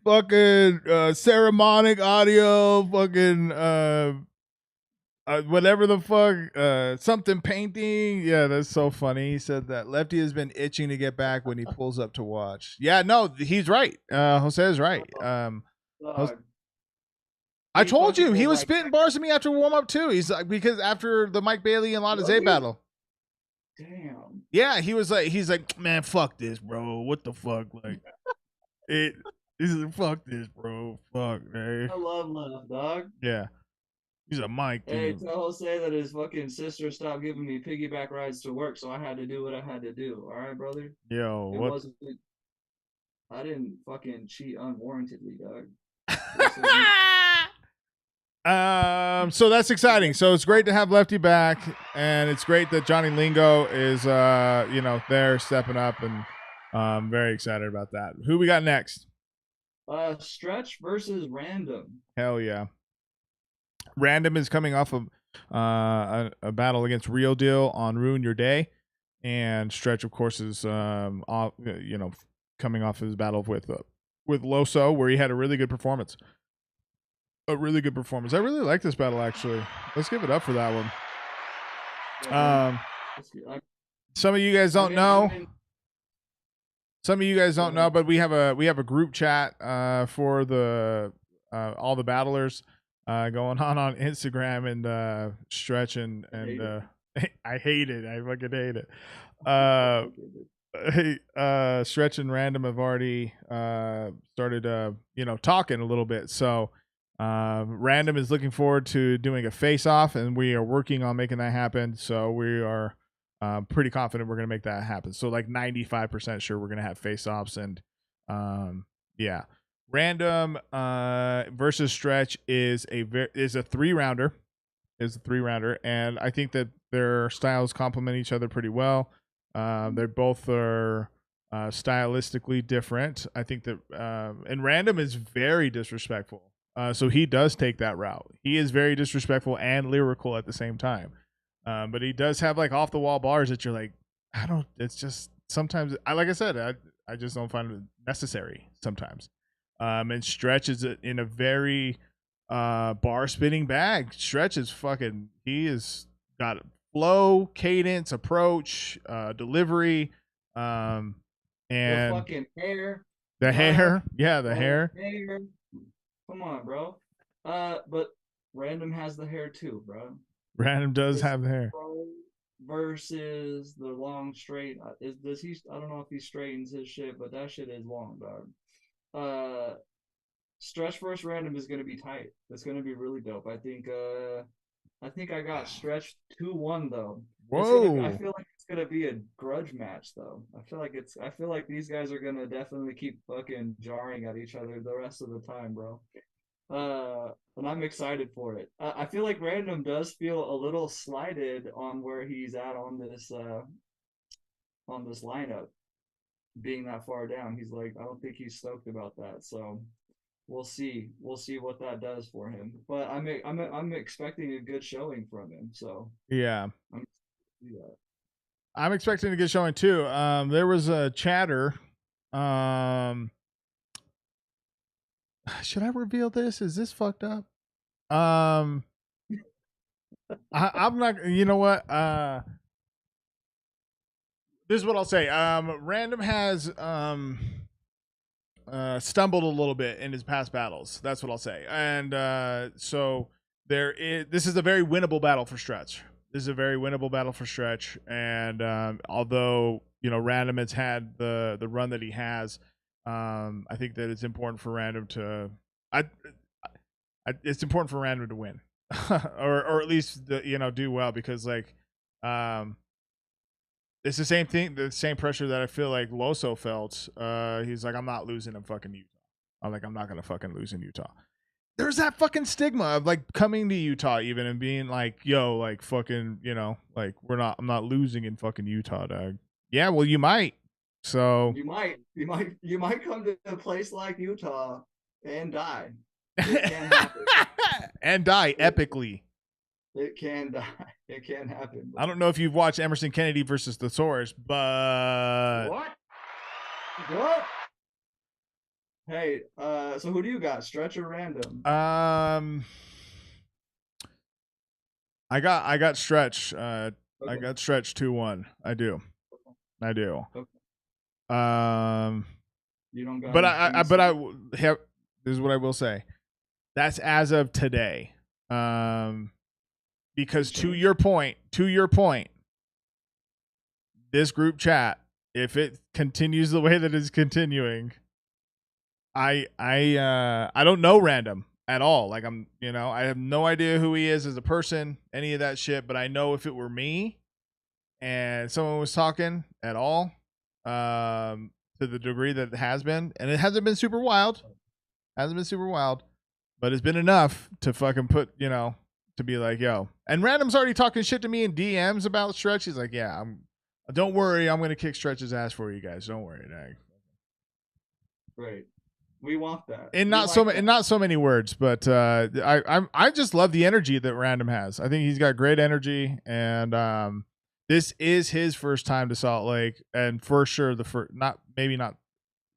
fucking ceremonic audio, fucking whatever the fuck, something painting. Yeah, that's so funny. He said that Lefty has been itching to get back when he pulls up to watch. Yeah, no, he's right. Jose is right. Dog, I he told you fucking he was like, spitting bars to me after warm up too. He's like, because after the Mike Bailey and Lana Was Zay he? battle. damn. Yeah, he's like, man, fuck this, bro. What the fuck, like it. He's like, fuck this, bro. Fuck, man. I love love, dog. Yeah, he's a Mike Hey, dude. tell Jose that his fucking sister stopped giving me piggyback rides to work, so I had to do what I had to do. All right, brother. Yo, It what? wasn't. I didn't fucking cheat unwarrantedly, dog. So that's exciting. So it's great to have Lefty back, and it's great that Johnny Lingo is there stepping up, and I'm very excited about that. Who we got next? Stretch versus Random. Hell yeah. Random is coming off of a battle against Real Deal on Ruin Your Day, and Stretch, of course, is coming off his battle with Loso, where he had a really good performance. I really like this battle, actually. Let's give it up for that one. Some of you guys don't know. Some of you guys don't know, but we have a group chat for the all the battlers going on Instagram, and Stretch and I hate it. I fucking hate it. Stretch and Random have already started talking a little bit. So Random is looking forward to doing a face off, and we are working on making that happen. So we are pretty confident we're going to make that happen. So like 95% sure we're going to have face offs, and yeah. Random versus Stretch is a 3-rounder. And I think that their styles complement each other pretty well. They both are stylistically different. I think that and Random is very disrespectful. So he does take that route. He is very disrespectful and lyrical at the same time. But he does have like off the wall bars that you're like, it's just sometimes like I said, I just don't find it necessary sometimes. And Stretch is in a very bar spinning bag. Stretch is he is got flow, cadence, approach, delivery, and the fucking hair. The hair. Hair. Come on, bro. But Random has the hair too, bro. Random does have the hair. Versus the long straight. Does he? I don't know if he straightens his shit, but that shit is long, dog. Stretch versus Random is gonna be tight. It's gonna be really dope. I think I got Stretch 2-1 though. Whoa! I feel like it's gonna be a grudge match though. I feel like these guys are gonna definitely keep fucking jarring at each other the rest of the time, bro. And I'm excited for it. I feel like Random does feel a little slighted on where he's at on this lineup, being that far down. He's like, I don't think he's stoked about that. So we'll see what that does for him. But I'm expecting a good showing from him. So yeah, I'm expecting a good showing too. There was a chatter. Should I reveal this? Is this fucked up? I'm not. You know what? This is what I'll say. Random has stumbled a little bit in his past battles. That's what I'll say. And so this is a very winnable battle for Stretch. And although Random has had the run that he has, I think that it's important for Random to it's important for Random to win, or at least do well, because it's the same thing, the same pressure that I feel like Loso felt. He's like, I'm not losing in fucking Utah. I'm not gonna fucking lose in Utah. there's that fucking stigma of like coming to Utah even and being like, yo, like fucking, you know, like I'm not losing in fucking Utah, dog. Yeah, well, you might. So you might come to a place like Utah and die. It can happen. And die epically. It can die. It can happen. I don't know if you've watched Emerson Kennedy versus the Source, but What? Hey, so who do you got? Stretch or random? I got Stretch. I Okay. got Stretch 2-1. I do. Okay. You don't got. This is what I will say. That's as of today. Because to your point, this group chat, if it continues the way that it's continuing, I don't know Random at all. Like I have no idea who he is as a person, any of that shit. But I know if it were me and someone was talking at all, to the degree that it has been, and it hasn't been super wild, but it's been enough to fucking put, to be like, yo. And Random's already talking shit to me in DMs about Stretch. He's like, yeah, don't worry, I'm gonna kick Stretch's ass for you guys. Don't worry, dang. Great. We want that. In not so many words, but I just love the energy that Random has. I think he's got great energy, and this is his first time to Salt Lake, and for sure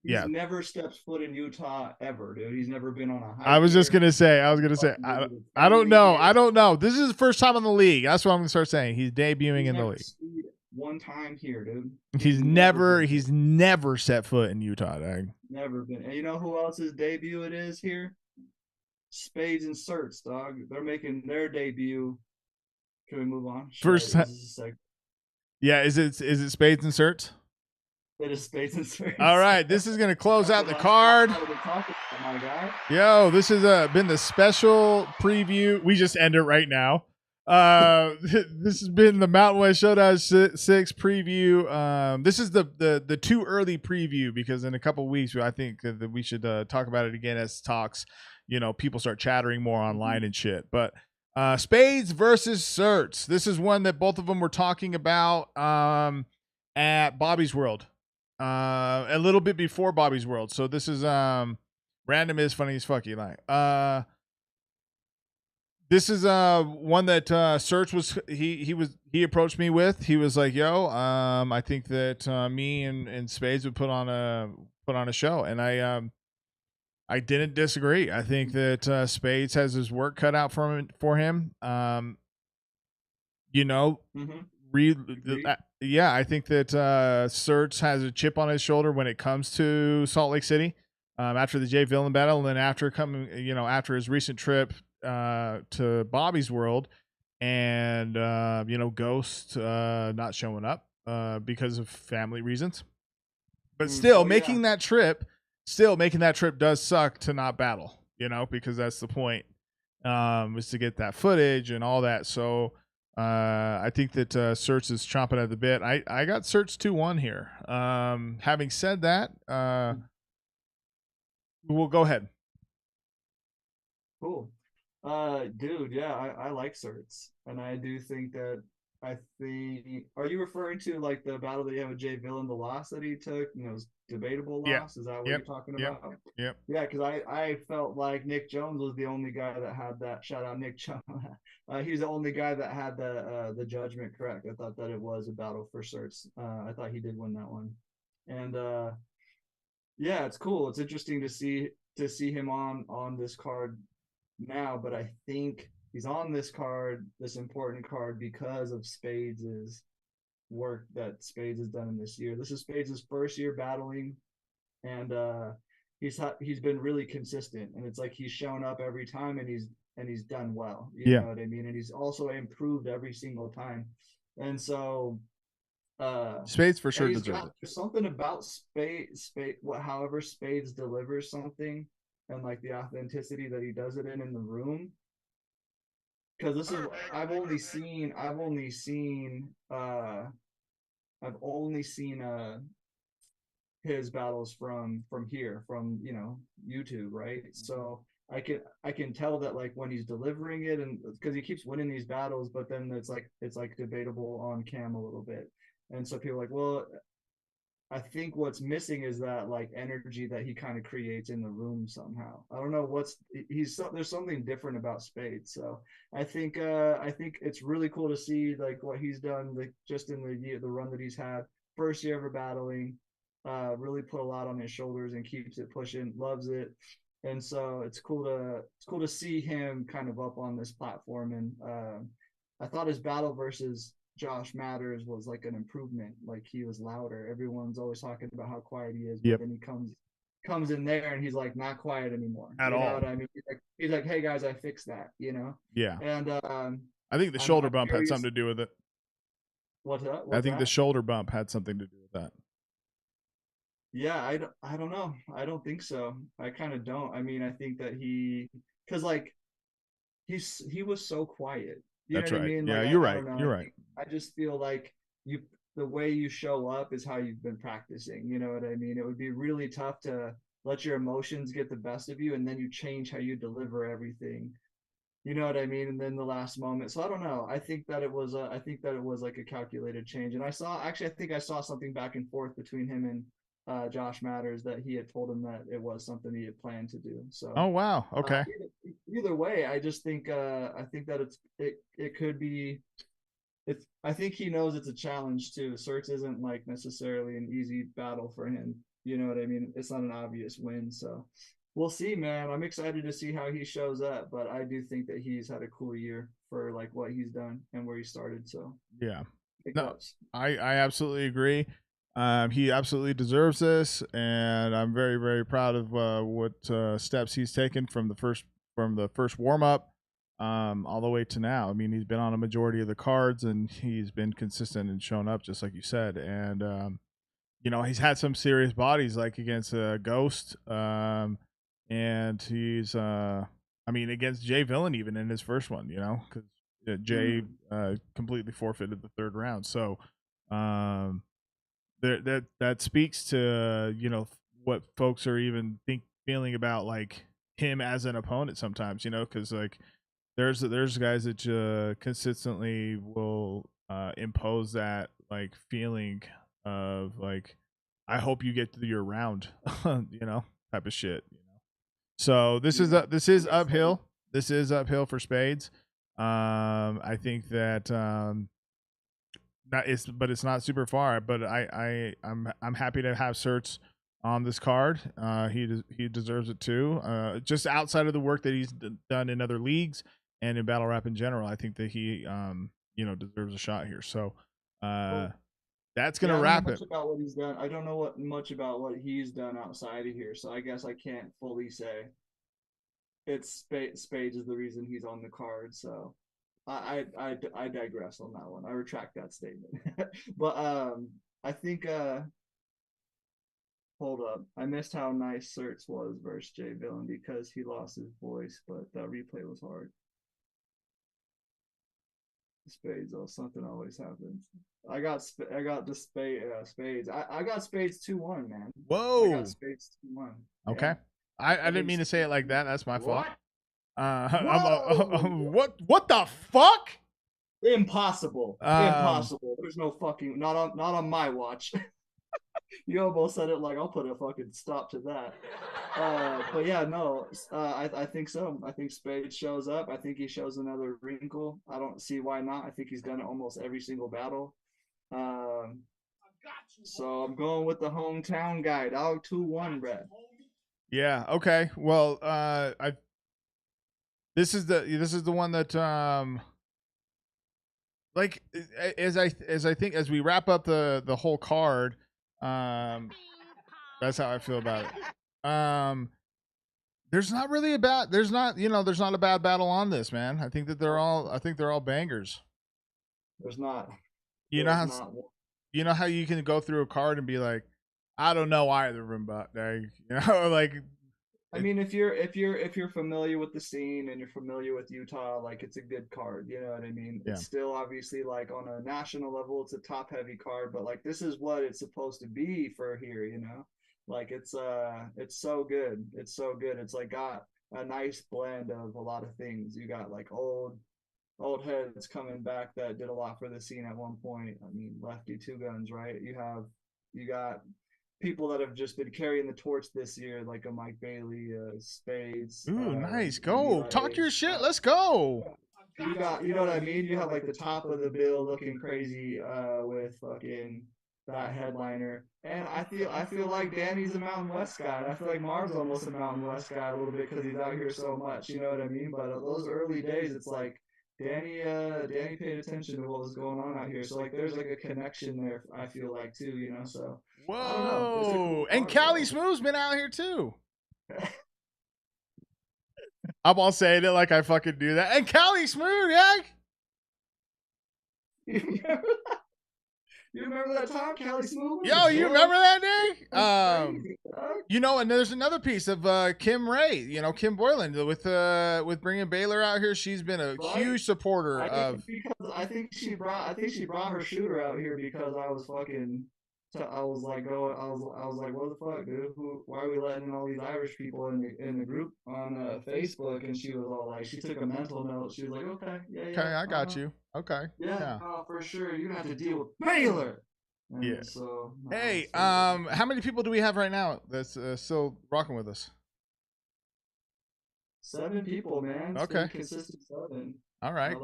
He's never stepped foot in Utah ever, dude. He's never been on a hike. I was gonna say, I don't know. This is his first time in the league. That's what I'm gonna start saying. He's debuting in the league. One time here, dude. He's never set foot in Utah, dog. Never been. And you know who else's debut it is here? Spades and Certs, dog. They're making their debut. Can we move on? First time. Yeah, is it Spades and Certs? It is Spades and Certs. All right, this is gonna close out the card. My guy. Yo, this has been the special preview. We just end it right now. This has been the Mountain West Showdown 6 preview. This is the too early preview, because in a couple weeks I think that we should talk about it again as talks, people start chattering more online and shit. But Spades versus Certs. This is one that both of them were talking about at Bobby's World. A little bit before Bobby's World. So this is Random is funny as fuck, Eli. This is one that Certs was he approached me with. He was like, "Yo, I think that me and Spades would put on a show," and I didn't disagree. I think that Spades has his work cut out for him. Yeah, I think that Certs has a chip on his shoulder when it comes to Salt Lake City. After the Jay Villain battle, and then after after his recent trip to Bobby's World, and Ghost not showing up because of family reasons, but still making that trip does suck to not battle, because that's the point, is to get that footage and all that. So I think that Certs is chomping at the bit. I got Certs 2-1 here. Having said that, we'll go ahead. Cool. Dude, yeah, I like Certs, and I do think that are you referring to like the battle that you have with Jay Villain, the loss that he took, it was debatable loss? Is that what you're talking about? Yep. Yeah, because I felt like Nick Jones was the only guy that had that. Shout out Nick Jones. He was the only guy that had the judgment correct. I thought that it was a battle for Certs. I thought he did win that one, and yeah, it's cool. It's interesting to see him on this card now, but I think he's on this important card, because of Spades' work that Spades has done in this year. This is Spades' first year battling, and he's been really consistent, and it's like he's shown up every time, and he's done well. You know what I mean? And he's also improved every single time. And so Spades for sure deserves it. There's something about Spades, however Spades delivers something, and like the authenticity that he does it in the room. Because this is I've only seen his battles from here, from YouTube, right? So I can tell that like when he's delivering it, and because he keeps winning these battles, but then it's like debatable on cam a little bit, and so people are like, well, I think what's missing is that like energy that he kind of creates in the room somehow. I don't know there's something different about Spade. So I think it's really cool to see like what he's done like just in the run that he's had. First year ever battling, really put a lot on his shoulders and keeps it pushing, loves it. And so it's cool to see him kind of up on this platform. And I thought his battle versus Josh Matters was like an improvement. Like he was louder. Everyone's always talking about how quiet he is, but then he comes in there and he's like not quiet anymore. At all. You know what I mean? He's like, hey guys, I fixed that. You know? Yeah. And I think the shoulder bump had something to do with it. What's that? I think the shoulder bump had something to do with that. Yeah, I don't know. I don't think so. I kind of don't. I mean, I think that because like he was so quiet. You That's know what right. I mean? Yeah, like, you're I right. don't know. You're right. I just feel like the way you show up is how you've been practicing. You know what I mean? It would be really tough to let your emotions get the best of you, and then you change how you deliver everything. You know what I mean? And then the last moment. So I don't know. I think that it was like a calculated change. And I think I saw something back and forth between him and Josh Matters that he had told him that it was something he had planned to do. So Oh wow. Okay. Either way, I just think I think that it could be I think he knows it's a challenge too. Certs isn't like necessarily an easy battle for him. You know what I mean? It's not an obvious win. So we'll see, man. I'm excited to see how he shows up, but I do think that he's had a cool year for like what he's done and where he started. So yeah. No, I absolutely agree. He absolutely deserves this, and I'm very, very proud of what steps he's taken from the first warm up all the way to now. I mean, he's been on a majority of the cards, and he's been consistent and shown up, just like you said. And you know, he's had some serious bodies, like against Ghost, and he's I mean, against Jay Villain even in his first one, you know, because Jay completely forfeited the third round. So that speaks to, you know, what folks are even feeling about like him as an opponent sometimes, you know, because like there's guys that consistently will impose that like feeling of like, I hope you get through your round, you know, type of shit, you know. So this is uphill. This is uphill for Spades. I think that but it's not super far. But I'm happy to have Certs on this card. He deserves it too. Just outside of the work that he's done in other leagues and in battle rap in general, I think that he you know, deserves a shot here. So that's gonna wrap it. About what he's done. I don't know much about what he's done outside of here, so I guess I can't fully say. It's Spades is the reason he's on the card. So I digress on that one. I retract that statement. But I think hold up. I missed how nice Certs was versus Jay Villain because he lost his voice, but that replay was hard. Spades, oh, something always happens. I got the Spades. I got Spades 2-1, man. Whoa. I got Spades 2-1. Okay. Yeah. I didn't mean to say it like that. That's my fault. What? What the fuck? Impossible. Impossible. There's no fucking not on my watch. You almost said it like I'll put a fucking stop to that. But yeah, no, I think so. I think Spade shows up. I think he shows another wrinkle. I don't see why not. I think he's done it almost every single battle. So I'm going with the hometown guy, dog. 2-1, Brett. Yeah. Okay. Well, this is the one that like as I think as we wrap up the whole card, that's how I feel about it. There's not really there's not a bad battle on this, man. I think they're all bangers. There's not. You know how you can go through a card and be like, I don't know either of them, but you know, like. I mean, if you're familiar with the scene and you're familiar with Utah, like it's a good card. You know what I mean? Yeah. It's still obviously like on a national level, it's a top heavy card, but like this is what it's supposed to be for here. You know, like it's so good. It's so good. It's like got a nice blend of a lot of things. You got like old heads coming back that did a lot for the scene at one point. I mean, Lefty Two Guns, right? You got people that have just been carrying the torch this year, like a Mike Bailey, Spades. Ooh, nice. Go. Talk your shit. Let's go. You got, you know what I mean? You have like the top of the bill looking crazy with fucking that headliner. And I feel like Danny's a Mountain West guy. And I feel like Marv's almost a Mountain West guy a little bit because he's out here so much. You know what I mean? But those early days, it's like Danny paid attention to what was going on out here. So like there's like a connection there, I feel like too, you know. So whoa. Cool and Cali Smooth's been out here too. I'm all saying it like I fucking do that. And Cali Smooth, yeah. You remember that time, Cali Smooth? Yo, you remember that day? Crazy, you know, and there's another piece of Kim Ray, you know, Kim Boylan with bringing Baylor out here. She's been a huge supporter I think she brought her shooter out here because I was fucking. I was like, what the fuck, dude? Why are we letting in all these Irish people in the group on Facebook? And she was all like, she took a mental note. She was like, okay, yeah, I got you. Okay, yeah, for sure. You're gonna have to deal with Baylor. And yeah. So hey, how many people do we have right now that's still rocking with us? 7 people, man. It's okay, consistent 7. All right,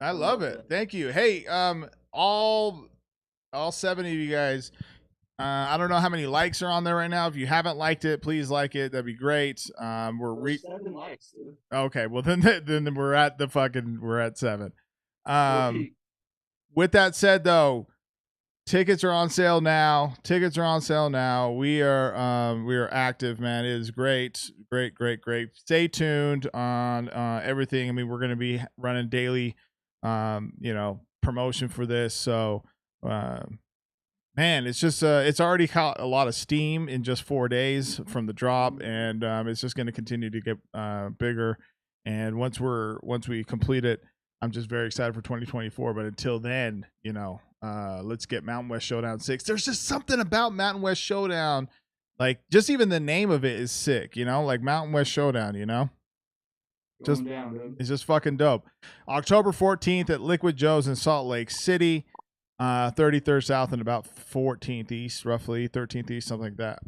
I love it. Thank you. Hey, all 7 of you guys, I don't know how many likes are on there right now. If you haven't liked it, please like it. That'd be great. We're 7 likes, dude. Okay, well then we're at 7. With that said though, tickets are on sale now. We are active, man. It is great. Stay tuned on everything. I mean, we're going to be running daily promotion for this. So man, it's just it's already caught a lot of steam in just 4 days from the drop, and it's just going to continue to get bigger. And once we complete it, I'm just very excited for 2024. But until then, let's get Mountain West Showdown 6. There's just something about Mountain West Showdown, like just even the name of it is sick, like Mountain West Showdown, it's just fucking dope. October 14th at Liquid Joe's in Salt Lake City. 33rd South and about 14th East, roughly 13th East, something like that.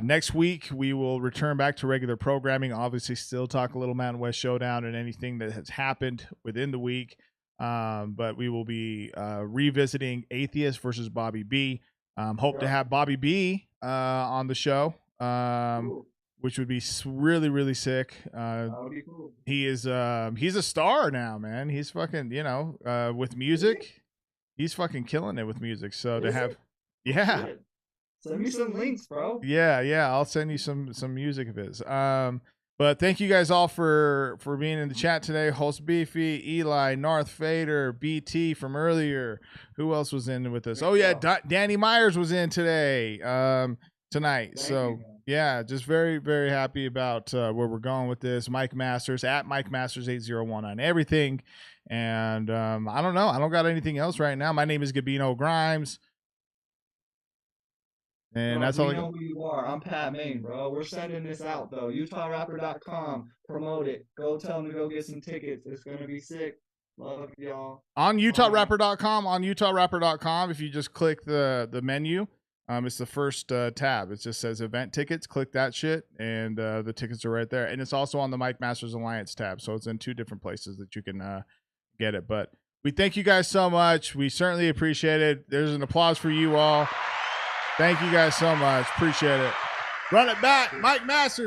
Next week we will return back to regular programming. Obviously, still talk a little Mountain West Showdown and anything that has happened within the week. But we will be revisiting Atheist versus Bobby B. Hope to have Bobby B on the show. Which would be really, really sick. That would be cool. He's a star now, man. He's fucking, with music, he's fucking killing it with music. So send me some links, bro. Yeah, I'll send you some music of his. But thank you guys all for being in the chat today. Host Beefy, Eli, North Fader, BT from earlier. Who else was in with us? Oh yeah, Danny Myers was in today. Tonight. Yeah, just very, very happy about where we're going with this. Mike Masters at Mike Masters 801 on everything. And I don't know. I don't got anything else right now. My name is Gabino Grhymes. And that's all I know who you are. I'm Pat Maine, bro. We're sending this out though. UtahRapper.com. Promote it. Go tell them to go get some tickets. It's gonna be sick. Love y'all. On UtahRapper.com, if you just click the menu. It's the first tab. It just says event tickets. Click that shit, and the tickets are right there. And it's also on the Mike Masters Alliance tab, so it's in 2 different places that you can get it. But we thank you guys so much. We certainly appreciate it. There's an applause for you all. Thank you guys so much. Appreciate it. Run it back, Mike Masters.